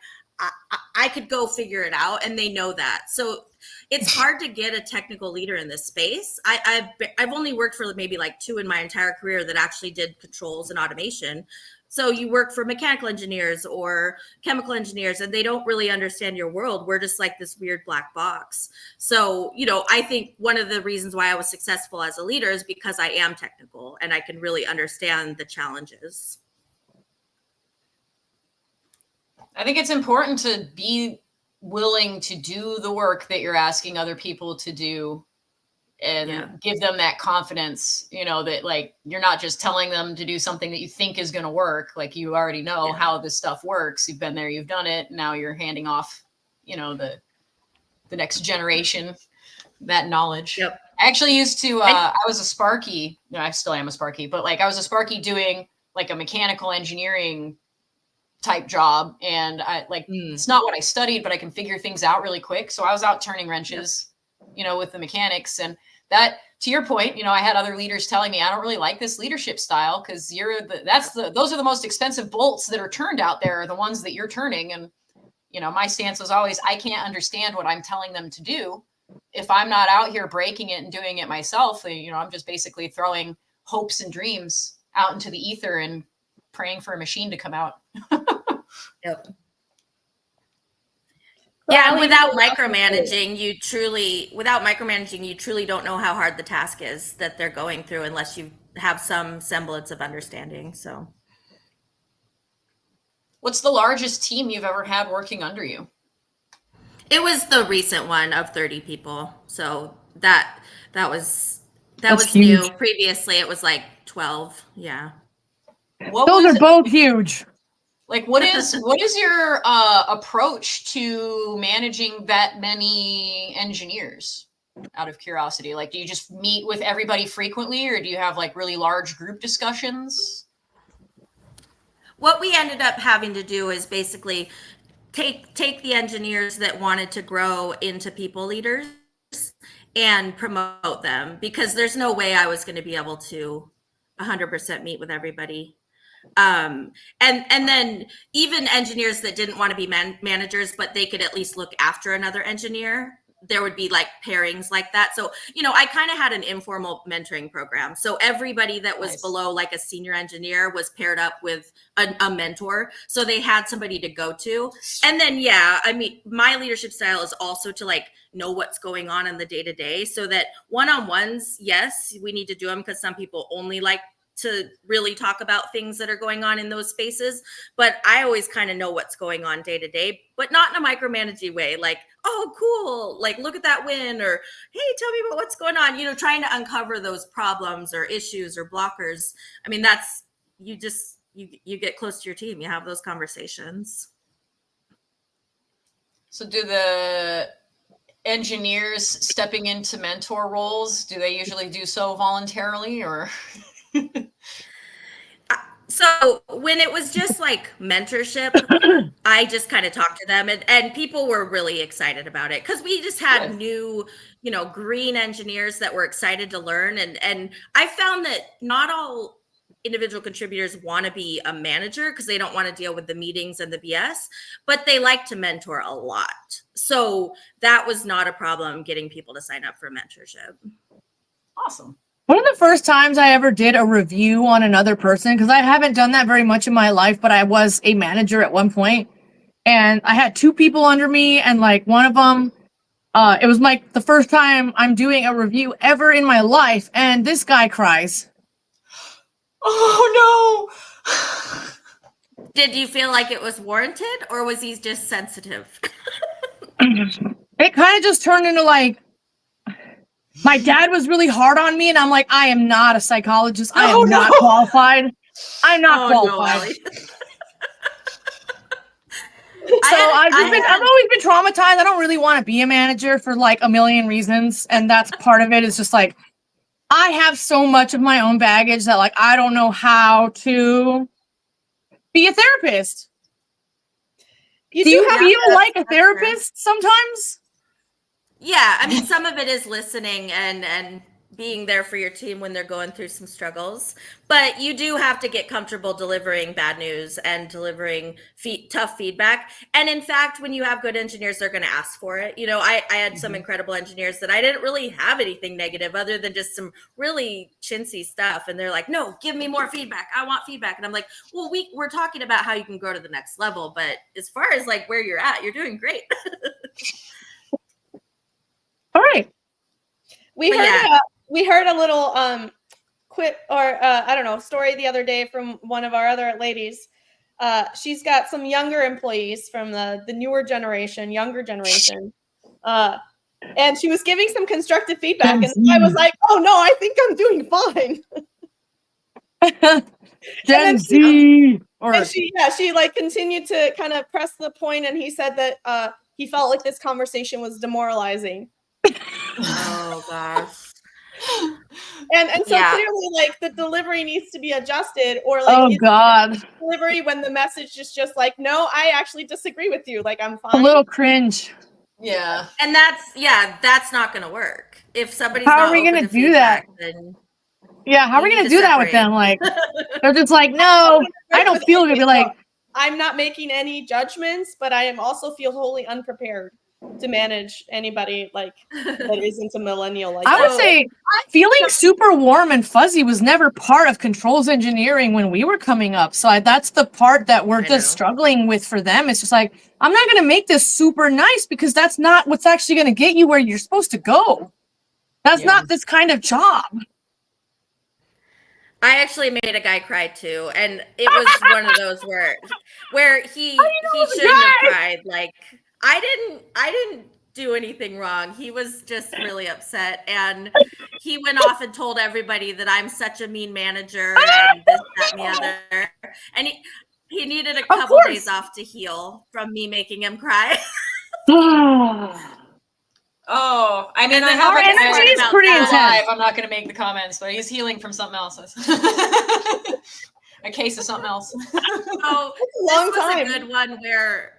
[SPEAKER 1] I could go figure it out, and they know that. So it's hard to get a technical leader in this space. I've only worked for maybe like 2 in my entire career that actually did controls and automation. So you work for mechanical engineers or chemical engineers, and they don't really understand your world. We're just like this weird black box. So, I think one of the reasons why I was successful as a leader is because I am technical and I can really understand the challenges.
[SPEAKER 4] I think it's important to be willing to do the work that you're asking other people to do and give them that confidence, that like, you're not just telling them to do something that you think is going to work. Like, you already know how this stuff works. You've been there, you've done it. Now you're handing off, the next generation that knowledge. Yep. I actually used to, I was a Sparky. No, I still am a Sparky, but like, I was a Sparky doing like a mechanical engineering type job. And I like, it's not what I studied, but I can figure things out really quick. So I was out turning wrenches with the mechanics. And that, to your point, I had other leaders telling me, I don't really like this leadership style because those are the most expensive bolts that are turned out there, are the ones that you're turning. And, my stance was always, I can't understand what I'm telling them to do if I'm not out here breaking it and doing it myself. I'm just basically throwing hopes and dreams out into the ether and praying for a machine to come out.
[SPEAKER 1] Yep. Yeah, and without micromanaging, you truly don't know how hard the task is that they're going through unless you have some semblance of understanding. So,
[SPEAKER 4] what's the largest team you've ever had working under you?
[SPEAKER 1] It was the recent one of 30 people. So that was
[SPEAKER 2] That's
[SPEAKER 1] new.
[SPEAKER 2] huge.
[SPEAKER 1] Previously, it was like 12. Yeah.
[SPEAKER 2] Those are both huge.
[SPEAKER 4] Like, what is your approach to managing that many engineers, out of curiosity? Like, do you just meet with everybody frequently, or do you have like really large group discussions?
[SPEAKER 1] What we ended up having to do is basically take the engineers that wanted to grow into people leaders and promote them, because there's no way I was going to be able to 100% meet with everybody. And then even engineers that didn't want to be managers, but they could at least look after another engineer, there would be like pairings like that. So, I kind of had an informal mentoring program. So everybody that was below like a senior engineer was paired up with a mentor. So they had somebody to go to. And then, my leadership style is also to like know what's going on in the day to day, so that one-on-ones, yes, we need to do them because some people only like to really talk about things that are going on in those spaces. But I always kind of know what's going on day to day, but not in a micromanaging way. Like, oh, cool. Like, look at that win, or, hey, tell me about what's going on, trying to uncover those problems or issues or blockers. I mean, that's, you get close to your team, you have those conversations.
[SPEAKER 4] So do the engineers stepping into mentor roles, do they usually do so voluntarily, or?
[SPEAKER 1] So when it was just like mentorship, I just kind of talked to them, and people were really excited about it because we just had new, green engineers that were excited to learn. And I found that not all individual contributors want to be a manager because they don't want to deal with the meetings and the BS, but they like to mentor a lot. So that was not a problem getting people to sign up for mentorship.
[SPEAKER 4] Awesome.
[SPEAKER 2] One of the first times I ever did a review on another person, because I haven't done that very much in my life, but I was a manager at one point, and I had two people under me, and like one of them, it was like the first time I'm doing a review ever in my life, and this guy cries.
[SPEAKER 4] Oh
[SPEAKER 1] no! Did you feel like it was warranted, or was he just sensitive?
[SPEAKER 2] It kind of just turned into like, my dad was really hard on me, and I'm like, I am not a psychologist. I am not qualified. I'm not qualified. I've always been traumatized. I don't really want to be a manager for like a million reasons, and that's part of it. Is just like, I have so much of my own baggage that like I don't know how to be a therapist. Do you feel like a therapist sometimes?
[SPEAKER 1] Yeah, I mean, some of it is listening and being there for your team when they're going through some struggles. But you do have to get comfortable delivering bad news and delivering tough feedback. And in fact, when you have good engineers, they're going to ask for it. I had some incredible engineers that I didn't really have anything negative other than just some really chintzy stuff. And they're like, no, give me more feedback. I want feedback. And I'm like, well, we're talking about how you can grow to the next level. But as far as like where you're at, you're doing great.
[SPEAKER 2] All right.
[SPEAKER 3] We heard a little quip or I don't know, story the other day from one of our other ladies. She's got some younger employees from the younger generation. And she was giving some constructive feedback, and I was like, "Oh no, I think I'm doing fine."
[SPEAKER 2] Gen Z.
[SPEAKER 3] And she like continued to kind of press the point, and he said that he felt like this conversation was demoralizing.
[SPEAKER 1] Oh gosh.
[SPEAKER 3] And so clearly, like, the delivery needs to be adjusted, or like, delivery when the message is just like, no, I actually disagree with you. Like, I'm fine.
[SPEAKER 2] A little cringe.
[SPEAKER 4] Yeah.
[SPEAKER 1] And that's not going to work. If somebody's
[SPEAKER 2] How
[SPEAKER 1] not
[SPEAKER 2] are we
[SPEAKER 1] open
[SPEAKER 2] gonna
[SPEAKER 1] to
[SPEAKER 2] do that?
[SPEAKER 1] feedback, then
[SPEAKER 2] Yeah, how are we
[SPEAKER 1] you
[SPEAKER 2] gonna
[SPEAKER 1] need to
[SPEAKER 2] do that with
[SPEAKER 1] separate.
[SPEAKER 2] them? Like, they're just like, no, I don't feel good. Be like,
[SPEAKER 3] I'm not making any judgments, but I am also feel wholly unprepared to manage anybody like that isn't a millennial like
[SPEAKER 2] I would
[SPEAKER 3] that.
[SPEAKER 2] say feeling super warm and fuzzy was never part of controls engineering when we were coming up. So that's the part that we're
[SPEAKER 1] I
[SPEAKER 2] just
[SPEAKER 1] know.
[SPEAKER 2] struggling with for them. It's just like, I'm not going to make this super nice because that's not what's actually going to get you where you're supposed to go. That's not this kind of job.
[SPEAKER 1] I actually made a guy cry too, and it was one of those where he shouldn't have cried. Like I didn't do anything wrong. He was just really upset, and he went off and told everybody that I'm such a mean manager and this, that, and the other. And he needed a couple days off to heal from me making him cry.
[SPEAKER 4] Oh, I mean,
[SPEAKER 1] And
[SPEAKER 4] I
[SPEAKER 1] then
[SPEAKER 4] have
[SPEAKER 1] our
[SPEAKER 4] a
[SPEAKER 1] energy is
[SPEAKER 2] pretty
[SPEAKER 4] live.
[SPEAKER 2] intense.
[SPEAKER 4] I'm not going to make the comments, but he's healing from something else. A case of something else.
[SPEAKER 1] So
[SPEAKER 3] Long
[SPEAKER 1] this was
[SPEAKER 3] time.
[SPEAKER 1] a good one where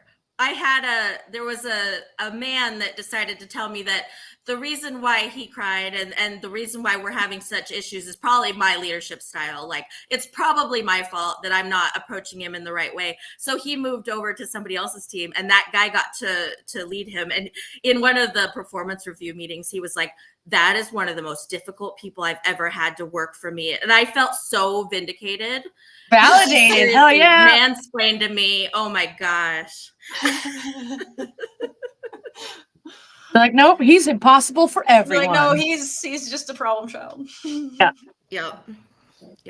[SPEAKER 1] there was a man that decided to tell me that the reason why he cried and the reason why we're having such issues is probably my leadership style. Like it's probably my fault that I'm not approaching him in the right way. So he moved over to somebody else's team, and that guy got to lead him. And in one of the performance review meetings, he was like, that is one of the most difficult people I've ever had to work for me. And I felt so vindicated.
[SPEAKER 2] Validated. Hell yeah.
[SPEAKER 1] Mansplained to me. Oh my gosh.
[SPEAKER 2] They're like, nope, he's impossible for everyone.
[SPEAKER 4] Like, no, he's just a problem child.
[SPEAKER 2] Yeah.
[SPEAKER 1] Yep.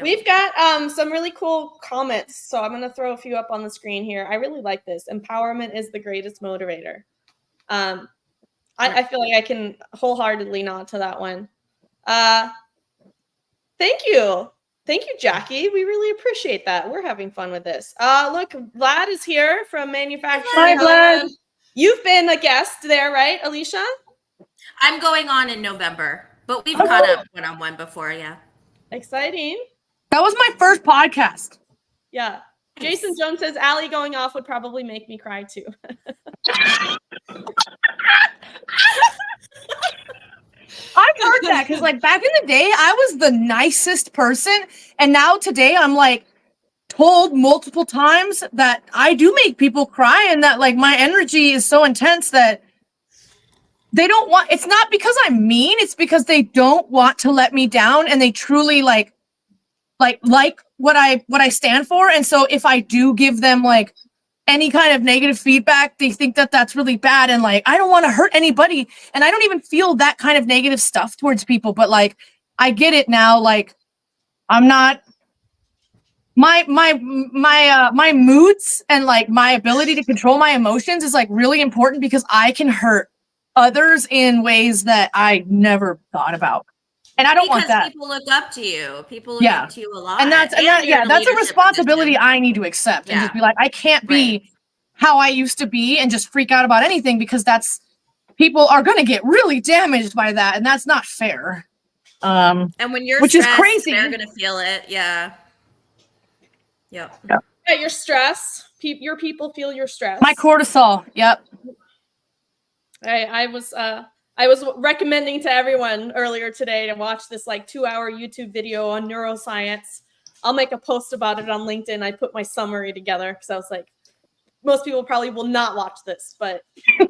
[SPEAKER 3] We've got some really cool comments, so I'm going to throw a few up on the screen here. I really like this. Empowerment is the greatest motivator. I feel like I can wholeheartedly nod to that one. Thank you. Thank you, Jackie. We really appreciate that. We're having fun with this. Look, Vlad is here from manufacturing.
[SPEAKER 2] Hi, Vlad.
[SPEAKER 3] You've been a guest there, right, Alicia?
[SPEAKER 1] I'm going on in November, but we've caught up one-on-one before, yeah.
[SPEAKER 3] Exciting.
[SPEAKER 2] That was my first podcast.
[SPEAKER 3] Yeah. Jason Jones says Allie going off would probably make me cry too.
[SPEAKER 2] I've heard that because, like, back in the day, I was the nicest person, and now today I'm like told multiple times that I do make people cry, and that like my energy is so intense that they don't want. It's not because I'm mean; it's because they don't want to let me down, and they truly like what I stand for. And so, if I do give them like any kind of negative feedback, they think that that's really bad, and like I don't want to hurt anybody, and I don't even feel that kind of negative stuff towards people, but like I get it now. Like I'm not my moods and like my ability to control my emotions is like really important because I can hurt others in ways that I never thought about, and I don't want that.
[SPEAKER 1] People look up to you. People look up to you a lot.
[SPEAKER 2] And that's a responsibility I need to accept and just be like, I can't be how I used to be and just freak out about anything, because that's people are going to get really damaged by that, and that's not fair.
[SPEAKER 1] And when you're
[SPEAKER 2] which
[SPEAKER 1] stressed,
[SPEAKER 2] is crazy,
[SPEAKER 1] they're going to feel it. Yeah. Yep.
[SPEAKER 3] Yeah, your stress. Your people feel your stress.
[SPEAKER 2] My cortisol. Yep.
[SPEAKER 3] I was recommending to everyone earlier today to watch this like 2-hour YouTube video on neuroscience. I'll make a post about it on LinkedIn. I put my summary together because I was like, most people probably will not watch this, but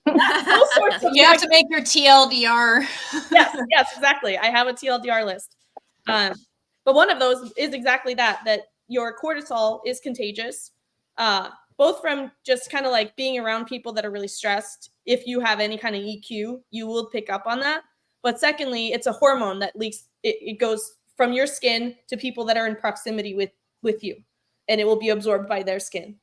[SPEAKER 3] all sorts of
[SPEAKER 4] you have to make your TLDR.
[SPEAKER 3] yes, exactly. I have a TLDR list. But one of those is exactly that your cortisol is contagious, both from just kind of like being around people that are really stressed. If you have any kind of EQ, you will pick up on that. But secondly, it's a hormone that leaks. It goes from your skin to people that are in proximity with you, and it will be absorbed by their skin.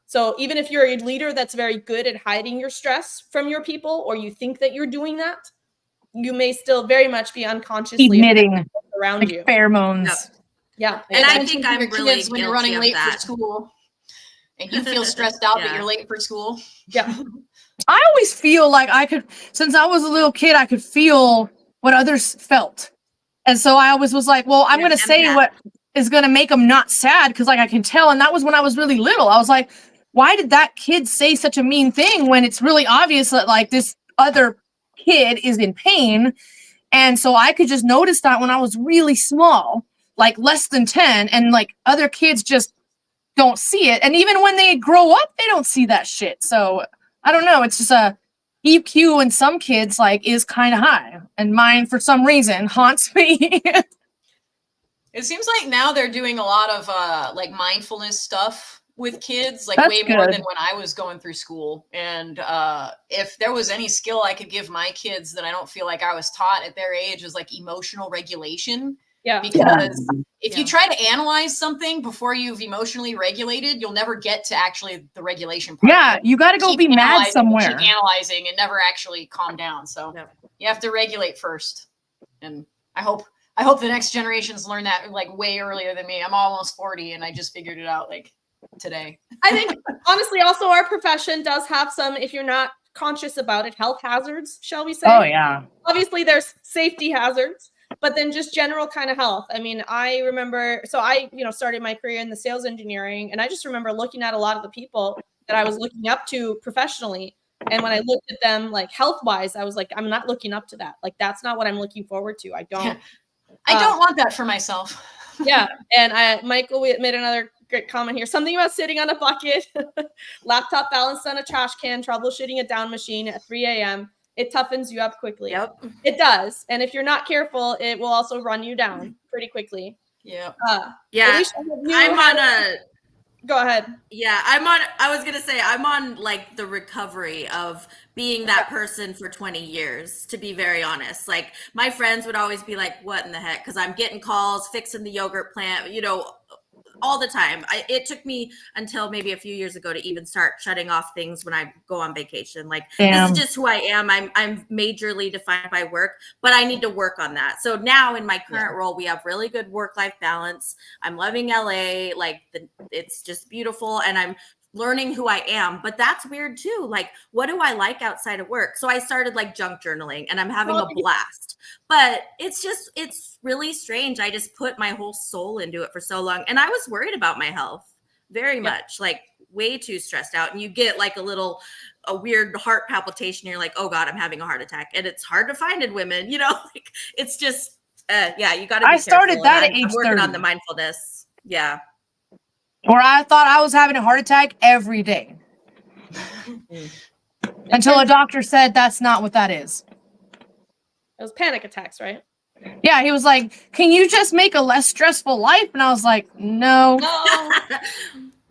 [SPEAKER 3] So even if you're a leader that's very good at hiding your stress from your people, or you think that you're doing that, you may still very much be unconsciously
[SPEAKER 2] emitting
[SPEAKER 3] around
[SPEAKER 2] like
[SPEAKER 3] you
[SPEAKER 2] pheromones.
[SPEAKER 3] Yep. Yeah.
[SPEAKER 1] And I think I'm really
[SPEAKER 4] when you're running late for school and you feel stressed out that you're late for school.
[SPEAKER 3] Yeah.
[SPEAKER 2] I always feel like since I was a little kid, I could feel what others felt. And so I always was like, well, I'm going to say what is going to make them not sad, because like I can tell. And that was when I was really little. I was like, why did that kid say such a mean thing when it's really obvious that like this other kid is in pain? And so I could just notice that when I was really small, like less than 10, and like other kids just don't see it. And even when they grow up, they don't see that shit. So I don't know. It's just a EQ in some kids like is kind of high, and mine for some reason haunts me.
[SPEAKER 4] It seems like now they're doing a lot of like mindfulness stuff with kids, like
[SPEAKER 2] That's
[SPEAKER 4] way more
[SPEAKER 2] good.
[SPEAKER 4] than when I was going through school. And if there was any skill I could give my kids that I don't feel like I was taught at their age, is like emotional regulation.
[SPEAKER 3] Yeah.
[SPEAKER 4] Because if you try to analyze something before you've emotionally regulated, you'll never get to actually the regulation part.
[SPEAKER 2] Yeah, you got to go be mad somewhere.
[SPEAKER 4] Keep analyzing and never actually calm down. So you have to regulate first. And I hope the next generations learn that like way earlier than me. I'm almost 40 and I just figured it out like today.
[SPEAKER 3] I think honestly, also our profession does have some, if you're not conscious about it, health hazards, shall we say?
[SPEAKER 2] Oh yeah.
[SPEAKER 3] Obviously there's safety hazards, but then just general kind of health. I mean, I remember, so I, started my career in the sales engineering, and I just remember looking at a lot of the people that I was looking up to professionally. And when I looked at them like health wise, I was like, I'm not looking up to that. Like, that's not what I'm looking forward to. I don't
[SPEAKER 4] want that for myself.
[SPEAKER 3] Yeah. And Michael made another great comment here. Something about sitting on a bucket, laptop balanced on a trash can, troubleshooting a down machine at 3 a.m. It toughens you up quickly.
[SPEAKER 1] Yep.
[SPEAKER 3] It does. And if you're not careful, it will also run you down pretty quickly.
[SPEAKER 4] Yeah.
[SPEAKER 3] Alicia, go ahead.
[SPEAKER 1] Yeah, I was going to say, I'm on like the recovery of being that person for 20 years, to be very honest. Like my friends would always be like, what in the heck? Because I'm getting calls, fixing the yogurt plant, all the time. It took me until maybe a few years ago to even start shutting off things when I go on vacation. Like, This is just who I am. I'm majorly defined by work, but I need to work on that. So now in my current role, we have really good work-life balance. I'm loving LA. Like it's just beautiful. And I'm learning who I am, but that's weird too. Like, what do I like outside of work? So I started like junk journaling, and I'm having a blast, but it's really strange. I just put my whole soul into it for so long. And I was worried about my health very much, like way too stressed out. And you get like a weird heart palpitation. You're like, oh God, I'm having a heart attack. And it's hard to find in women, like it's just, you got to be careful.
[SPEAKER 2] I started that at age 30.
[SPEAKER 1] I'm working on the mindfulness. Yeah.
[SPEAKER 2] Or I thought I was having a heart attack every day. Until a doctor said that's not what that is.
[SPEAKER 3] It was panic attacks, right?
[SPEAKER 2] Yeah, he was like, can you just make a less stressful life? And I was like, no.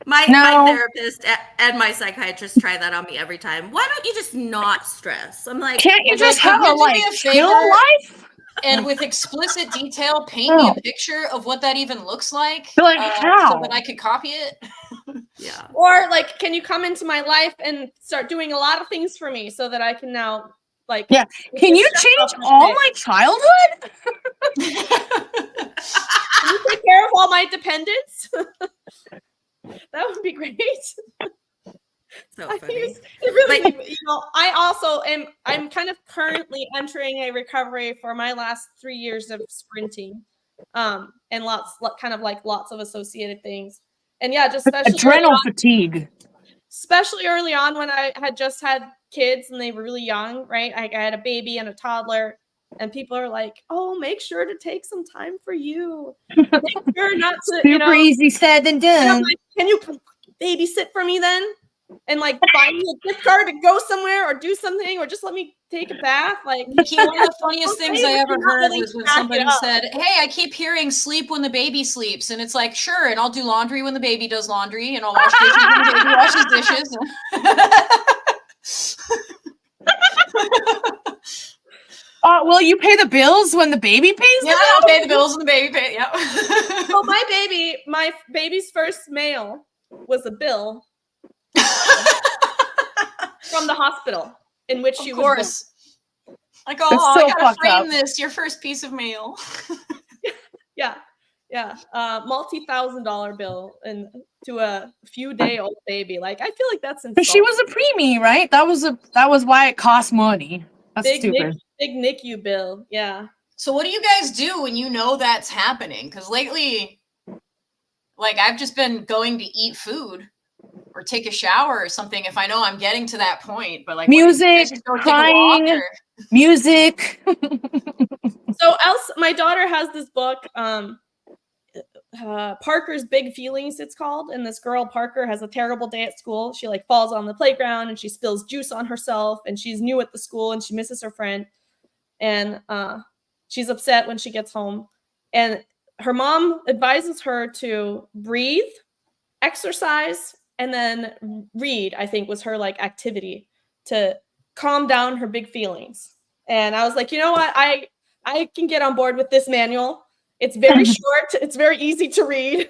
[SPEAKER 1] My therapist and my psychiatrist try that on me every time. Why don't you just not stress? I'm like,
[SPEAKER 2] can't you just have a chill life?
[SPEAKER 4] And with explicit detail, paint me a picture of what that even looks like.
[SPEAKER 2] Like how?
[SPEAKER 4] So that I could copy it.
[SPEAKER 1] Yeah.
[SPEAKER 3] Or like, can you come into my life and start doing a lot of things for me so that I can now
[SPEAKER 2] can you change all my childhood?
[SPEAKER 3] Can you take care of all my dependents? That would be great.
[SPEAKER 1] So funny.
[SPEAKER 3] I also I'm kind of currently entering a recovery for my last 3 years of sprinting, and lots of associated things. And just
[SPEAKER 2] adrenal fatigue.
[SPEAKER 3] Especially early on when I had just had kids and they were really young, right? I had a baby and a toddler, and people are like, "Oh, make sure to take some time for you. Make sure not to."
[SPEAKER 2] Super easy said than done.
[SPEAKER 3] Can you babysit for me then? And like buy me a gift card to go somewhere or do something, or just let me take a bath. Like,
[SPEAKER 4] one of the funniest things I ever heard was when somebody said, "Hey, I keep hearing sleep when the baby sleeps," and it's like, sure, and I'll do laundry when the baby does laundry, and I'll wash dishes when the baby washes dishes.
[SPEAKER 2] Will you pay the bills when the baby pays?
[SPEAKER 4] Yeah, I'll pay the bills when the baby pays. Yep.
[SPEAKER 3] So my baby's first mail was a bill from the hospital in which she was born.
[SPEAKER 4] Like, I gotta frame this, your first piece of mail.
[SPEAKER 3] Yeah. Multi-$1,000 bill and to a few-day-old baby. Like, I feel like that's insulting.
[SPEAKER 2] But she was a preemie, right? That was why it cost money. That's stupid.
[SPEAKER 3] Big NICU bill. Yeah.
[SPEAKER 4] So what do you guys do when you know that's happening? Because lately, like, I've just been going to eat food. or take a shower or something if I know I'm getting to that point. But like
[SPEAKER 2] music,
[SPEAKER 4] just go take a
[SPEAKER 2] crying,
[SPEAKER 4] walk or...
[SPEAKER 2] music.
[SPEAKER 3] So my daughter has this book, Parker's Big Feelings, it's called. And this girl, Parker, has a terrible day at school. She like falls on the playground and she spills juice on herself, and she's new at the school and she misses her friend. And she's upset when she gets home. And her mom advises her to breathe, exercise, and then read, I think was her like activity to calm down her big feelings. And I was like, you know what? I can get on board with this manual. It's very short. It's very easy to read.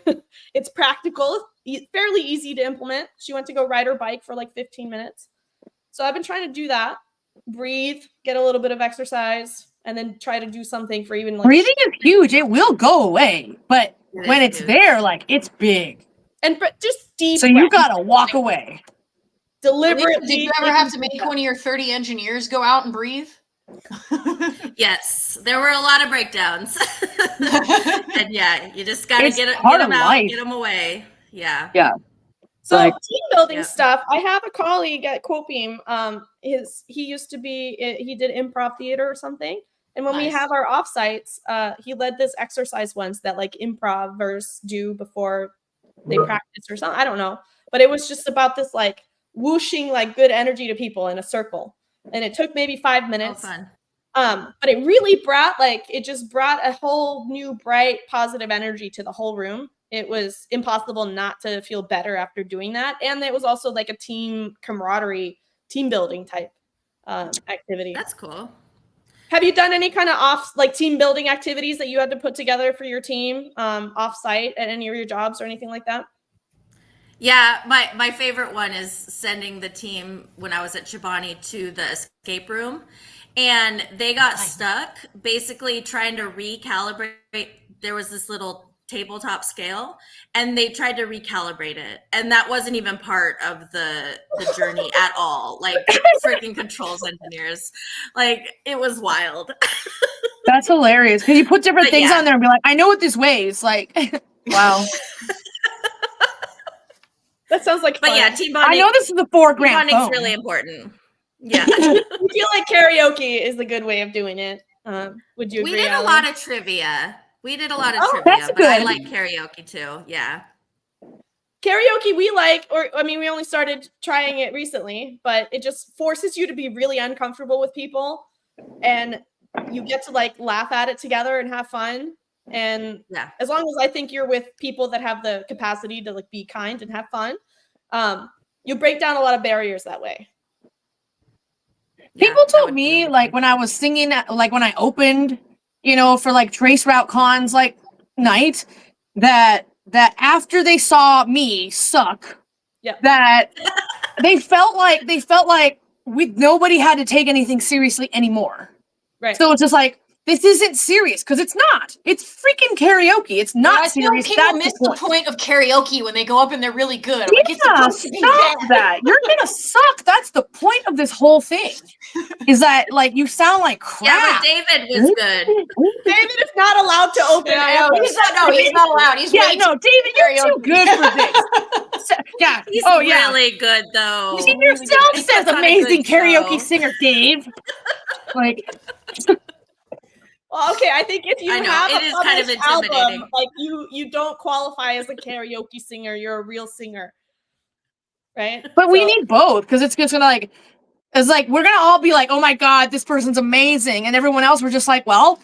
[SPEAKER 3] It's practical, fairly easy to implement. She went to go ride her bike for like 15 minutes. So I've been trying to do that. Breathe, get a little bit of exercise, and then try to do something for even like...
[SPEAKER 2] Breathing is huge. It will go away. But when it's
[SPEAKER 1] huge.
[SPEAKER 2] there, like, it's big.
[SPEAKER 3] And just deep
[SPEAKER 2] So you gotta walk away.
[SPEAKER 3] Deliberately.
[SPEAKER 4] Did you ever have to make one of your 30 engineers go out and breathe?
[SPEAKER 1] Yes, there were a lot of breakdowns. And yeah, you just gotta get them out, get them away. Yeah.
[SPEAKER 3] So
[SPEAKER 2] like,
[SPEAKER 3] team building stuff. I have a colleague at Copium. He used to be, he did improv theater or something. And when we have our offsites, he led this exercise once that like improvers do before they practice or something. I don't know. But it was just about this like whooshing like good energy to people in a circle. And it took maybe 5 minutes.
[SPEAKER 1] Fun.
[SPEAKER 3] But it really brought it just brought a whole new bright positive energy to the whole room. It was impossible not to feel better after doing that. And it was also like a team camaraderie, team building type activity.
[SPEAKER 1] That's cool.
[SPEAKER 3] Have you done any kind of team building activities that you had to put together for your team off site at any of your jobs or anything like that?
[SPEAKER 1] Yeah, my favorite one is sending the team when I was at Chobani to the escape room, and they got stuck basically trying to recalibrate. There was this little tabletop scale, and they tried to recalibrate it, and that wasn't even part of the journey at all. Like freaking controls engineers, like it was wild.
[SPEAKER 2] That's hilarious because you put different things on there and be like, I know what this weighs. Like, wow.
[SPEAKER 3] That sounds like fun.
[SPEAKER 1] But yeah, team bonding.
[SPEAKER 2] I know this is the 4 grand.
[SPEAKER 1] Team bonding's really important. Yeah.
[SPEAKER 3] I feel like karaoke is a good way of doing it. Would you agree?
[SPEAKER 1] We did
[SPEAKER 3] Alan?
[SPEAKER 1] a lot of trivia. Trivia,
[SPEAKER 2] that's
[SPEAKER 1] but
[SPEAKER 2] good.
[SPEAKER 1] I like karaoke too. Yeah.
[SPEAKER 3] Karaoke we only started trying it recently, but it just forces you to be really uncomfortable with people, and you get to like laugh at it together and have fun. And as long as I think you're with people that have the capacity to like be kind and have fun, you break down a lot of barriers that way.
[SPEAKER 2] People told me like when I was singing, like when I opened, for like Trace Route Cons like night, that after they saw me suck, that they felt like nobody had to take anything seriously anymore.
[SPEAKER 3] Right.
[SPEAKER 2] So it's just like, this isn't serious because it's not. It's freaking karaoke. It's not serious.
[SPEAKER 4] People miss the point of karaoke when they go up and they're really good. I'm like, it's supposed to be
[SPEAKER 2] stop that. You're gonna suck. That's the point of this whole thing. Is that like you sound like crap?
[SPEAKER 1] Yeah, but David was good.
[SPEAKER 3] David is not allowed to open.
[SPEAKER 4] He's not allowed. He's
[SPEAKER 2] David, you're too good for this.
[SPEAKER 1] He's really good though.
[SPEAKER 2] You yourself says amazing karaoke singer, Dave. Like.
[SPEAKER 3] Well, okay, I think if you have
[SPEAKER 1] it is kind of intimidating.
[SPEAKER 3] album, like you don't qualify as a karaoke singer, you're a real singer, right?
[SPEAKER 2] But we need both because it's just gonna it's like we're gonna all be like, oh my god, this person's amazing, and everyone else we're just like, well,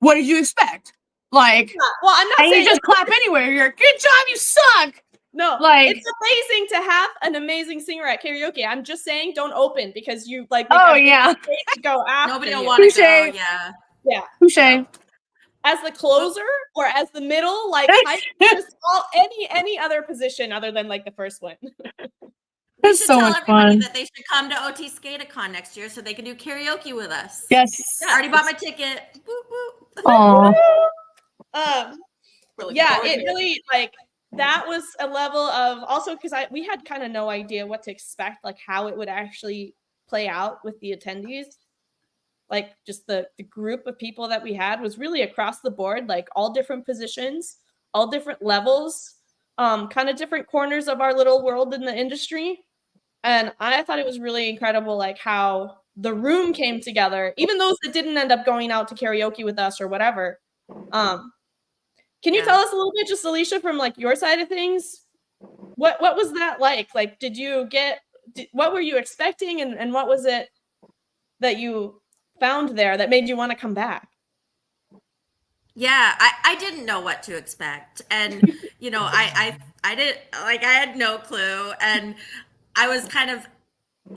[SPEAKER 2] what did you expect? Like,
[SPEAKER 3] well, I'm not saying
[SPEAKER 2] you just clap anywhere. You're good job, you suck.
[SPEAKER 3] No,
[SPEAKER 2] like
[SPEAKER 3] it's amazing to have an amazing singer at karaoke. I'm just saying, don't open because you like.
[SPEAKER 2] To
[SPEAKER 3] go after.
[SPEAKER 1] Nobody will want to go.
[SPEAKER 3] Yeah.
[SPEAKER 2] Touche.
[SPEAKER 3] As the closer or as the middle, like just any other position other than like the first one.
[SPEAKER 2] That's so much fun.
[SPEAKER 1] That they should come to OT Skatacon next year so they can do karaoke with us.
[SPEAKER 2] Yes.
[SPEAKER 1] I already bought my ticket. Boop, boop.
[SPEAKER 2] Aww.
[SPEAKER 3] It really like that was a level of also because we had kind of no idea what to expect, like how it would actually play out with the attendees. Like just the group of people that we had was really across the board, like all different positions, all different levels. kind of different corners of our little world in the industry. And I thought it was really incredible, like how the room came together, even those that didn't end up going out to karaoke with us or whatever. Can you tell us a little bit, just Alicia, from like your side of things? What was that like? Like, what were you expecting, and what was it that you found there that made you want to come back?
[SPEAKER 1] Yeah, I didn't know what to expect. And, you know, I didn't, like, I had no clue. And I was kind of,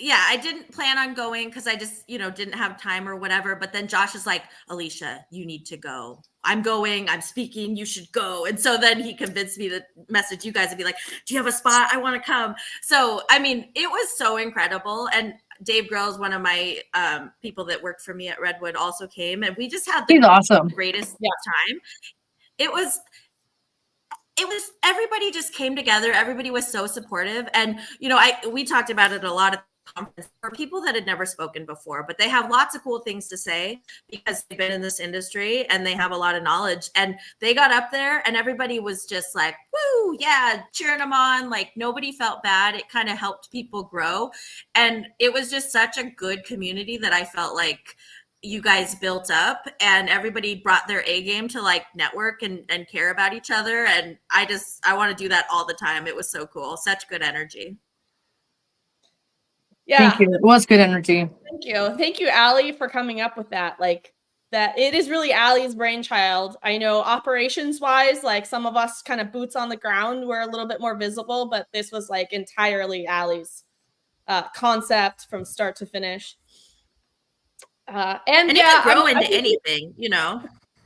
[SPEAKER 1] I didn't plan on going because I just, you know, didn't have time or whatever. But then Josh is like, Alicia, you need to go. I'm going, I'm speaking, you should go. And so then he convinced me to message you guys and be like, do you have a spot? I want to come. So, I mean, it was so incredible. And Dave Grohl's one of my people that worked for me at Redwood also came, and we just had the
[SPEAKER 2] awesome.
[SPEAKER 1] greatest time. It was everybody just came together. Everybody was so supportive. And, you know, we talked about it a lot at the conference for people that had never spoken before, but they have lots of cool things to say because they've been in this industry and they have a lot of knowledge. And they got up there and everybody was just like, woo, yeah, cheering them on. Like nobody felt bad. It kind of helped people grow. And it was just such a good community that I felt like you guys built up, and everybody brought their A game to like network and care about each other. And I want to do that all the time. It was so cool. Such good energy.
[SPEAKER 3] Yeah.
[SPEAKER 2] Thank you. It was good energy.
[SPEAKER 3] Thank you. Thank you, Allie, for coming up with that. Like that it is really Allie's brainchild. I know operations wise, like some of us kind of boots on the ground were a little bit more visible, but this was like entirely Allie's concept from start to finish. And
[SPEAKER 1] it can grow into anything, you know.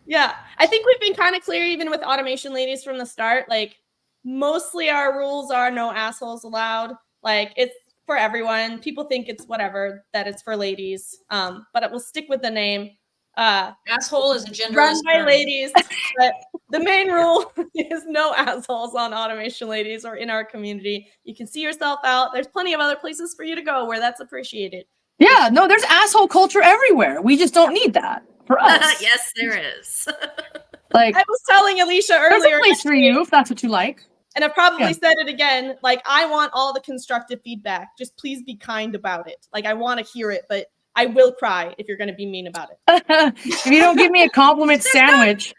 [SPEAKER 3] Yeah, I think we've been kind of clear, even with Automation Ladies from the start. Like, mostly our rules are no assholes allowed. Like, it's for everyone. People think it's whatever, that it's for ladies. But it will stick with the name.
[SPEAKER 4] Asshole is a genderless
[SPEAKER 3] Run by
[SPEAKER 4] term.
[SPEAKER 3] ladies. But the main rule is no assholes on Automation Ladies or in our community. You can see yourself out. There's plenty of other places for you to go where that's appreciated.
[SPEAKER 2] Yeah, no, there's asshole culture everywhere. We just don't need that for us.
[SPEAKER 1] Yes, there is.
[SPEAKER 2] Like
[SPEAKER 3] I was telling Alicia
[SPEAKER 2] there's
[SPEAKER 3] earlier.
[SPEAKER 2] a place for you if that's what you like.
[SPEAKER 3] And I've probably said it again. Like, I want all the constructive feedback. Just please be kind about it. Like, I want to hear it, but I will cry if you're going to be mean about it.
[SPEAKER 2] If you don't give me a compliment sandwich.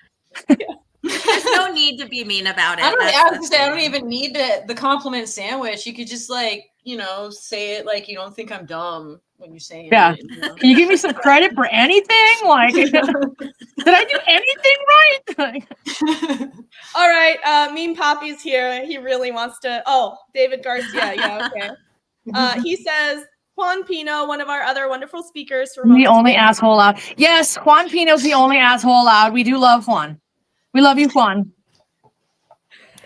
[SPEAKER 1] There's no need to be mean about it.
[SPEAKER 4] I don't even need the compliment sandwich. You could just like, you know, say it like you don't think I'm dumb when you say it.
[SPEAKER 2] Yeah.
[SPEAKER 4] You know?
[SPEAKER 2] Can you give me some credit for anything? Like, did I do anything right?
[SPEAKER 3] All right. Meme Poppy's here. He really wants to. Oh, David Garcia. Yeah, okay. He says, Juan Pino, one of our other wonderful speakers. For
[SPEAKER 2] The only asshole allowed. Yes, Juan Pino's the only asshole allowed. We do love Juan. We love you, Juan.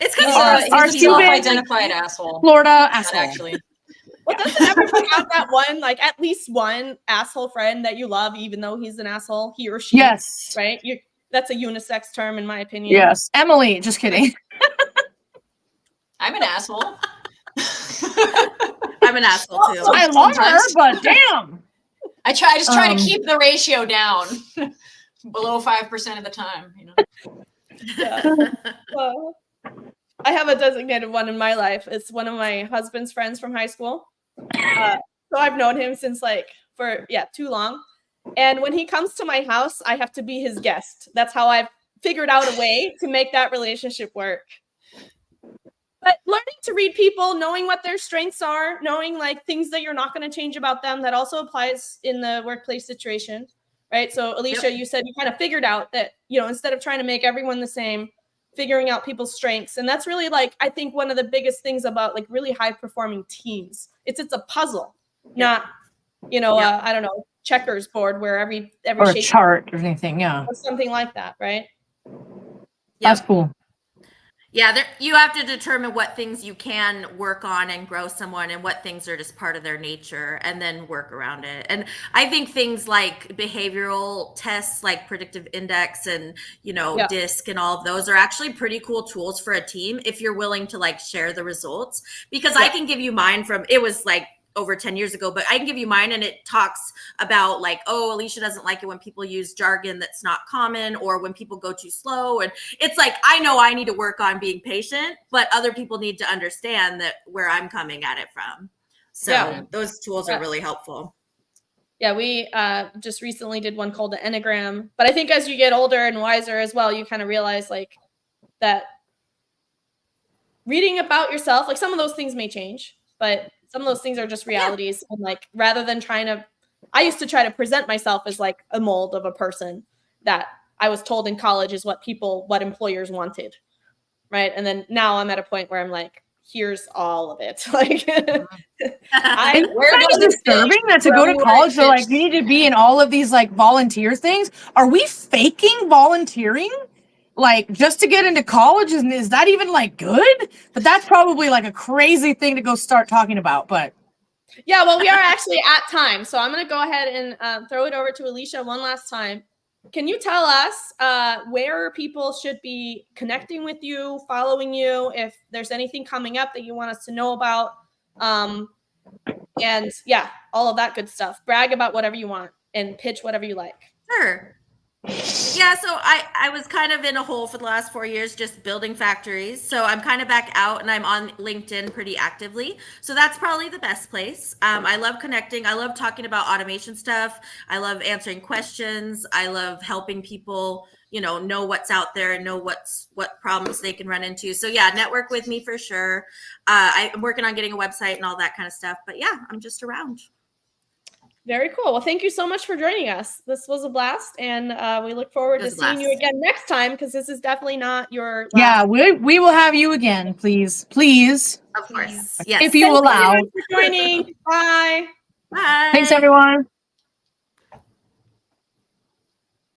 [SPEAKER 1] It's because
[SPEAKER 2] our
[SPEAKER 4] he's a self-identified asshole.
[SPEAKER 2] Florida asshole.
[SPEAKER 4] Actually.
[SPEAKER 3] Well, doesn't everyone have that one, like at least one asshole friend that you love, even though he's an asshole, he or she?
[SPEAKER 2] Yes.
[SPEAKER 3] Right? That's a unisex term, in my opinion.
[SPEAKER 2] Yes. Emily, just kidding.
[SPEAKER 4] I'm an asshole.
[SPEAKER 1] I'm an asshole too.
[SPEAKER 2] I love her, but damn.
[SPEAKER 4] I just try to keep the ratio down below 5% of the time, you know.
[SPEAKER 3] Yeah. Well, I have a designated one in my life. It's one of my husband's friends from high school. So I've known him since for too long. And when he comes to my house, I have to be his guest. That's how I've figured out a way to make that relationship work. But learning to read people, knowing what their strengths are, knowing like things that you're not going to change about them, that also applies in the workplace situation, right? So Alicia, you said you kind of figured out that, you know, instead of trying to make everyone the same, figuring out people's strengths. And that's really like, I think one of the biggest things about like really high performing teams. It's a puzzle, not, you know, I don't know, checkers board where every
[SPEAKER 2] or a chart or anything. Yeah.
[SPEAKER 3] Or something like that. Right.
[SPEAKER 2] That's cool.
[SPEAKER 1] Yeah, you have to determine what things you can work on and grow someone and what things are just part of their nature and then work around it. And I think things like behavioral tests like predictive index and, you know, DISC and all of those are actually pretty cool tools for a team if you're willing to like share the results. Because I can give you mine from, it was like over 10 years ago, but I can give you mine, and it talks about like, oh, Alicia doesn't like it when people use jargon that's not common, or when people go too slow. And it's like, I know I need to work on being patient, but other people need to understand that where I'm coming at it from. So those tools are really helpful.
[SPEAKER 3] Yeah, we just recently did one called the Enneagram. But I think as you get older and wiser as well, you kind of realize like that reading about yourself, like some of those things may change, but some of those things are just realities. And like rather than I used to try to present myself as like a mold of a person that I was told in college is what employers wanted. Right. And then now I'm at a point where I'm like, here's all of it. Like,
[SPEAKER 2] it's kind of disturbing that to go to college, so like you need to be in all of these like volunteer things. Are we faking volunteering? Like just to get into college? Is that even like good? But that's probably like a crazy thing to go start talking about. But
[SPEAKER 3] yeah, well, we are actually at time. So I'm going to go ahead and throw it over to Alicia one last time. Can you tell us where people should be connecting with you, following you, if there's anything coming up that you want us to know about? And yeah, all of that good stuff. Brag about whatever you want and pitch whatever you like.
[SPEAKER 1] Sure. Yeah, so I was kind of in a hole for the last 4 years just building factories. So I'm kind of back out, and I'm on LinkedIn pretty actively. So that's probably the best place. I love connecting. I love talking about automation stuff. I love answering questions. I love helping people, know what's out there and know what problems they can run into. So yeah, network with me for sure. I'm working on getting a website and all that kind of stuff. But yeah, I'm just around.
[SPEAKER 3] Very cool. Well, thank you so much for joining us. This was a blast, and we look forward to seeing you again next time, because this is definitely not your last.
[SPEAKER 2] Yeah, we will have you again, please.
[SPEAKER 1] Of course. Yes.
[SPEAKER 2] If you allow.
[SPEAKER 3] Thank you for joining. Bye.
[SPEAKER 1] Bye.
[SPEAKER 2] Thanks, everyone.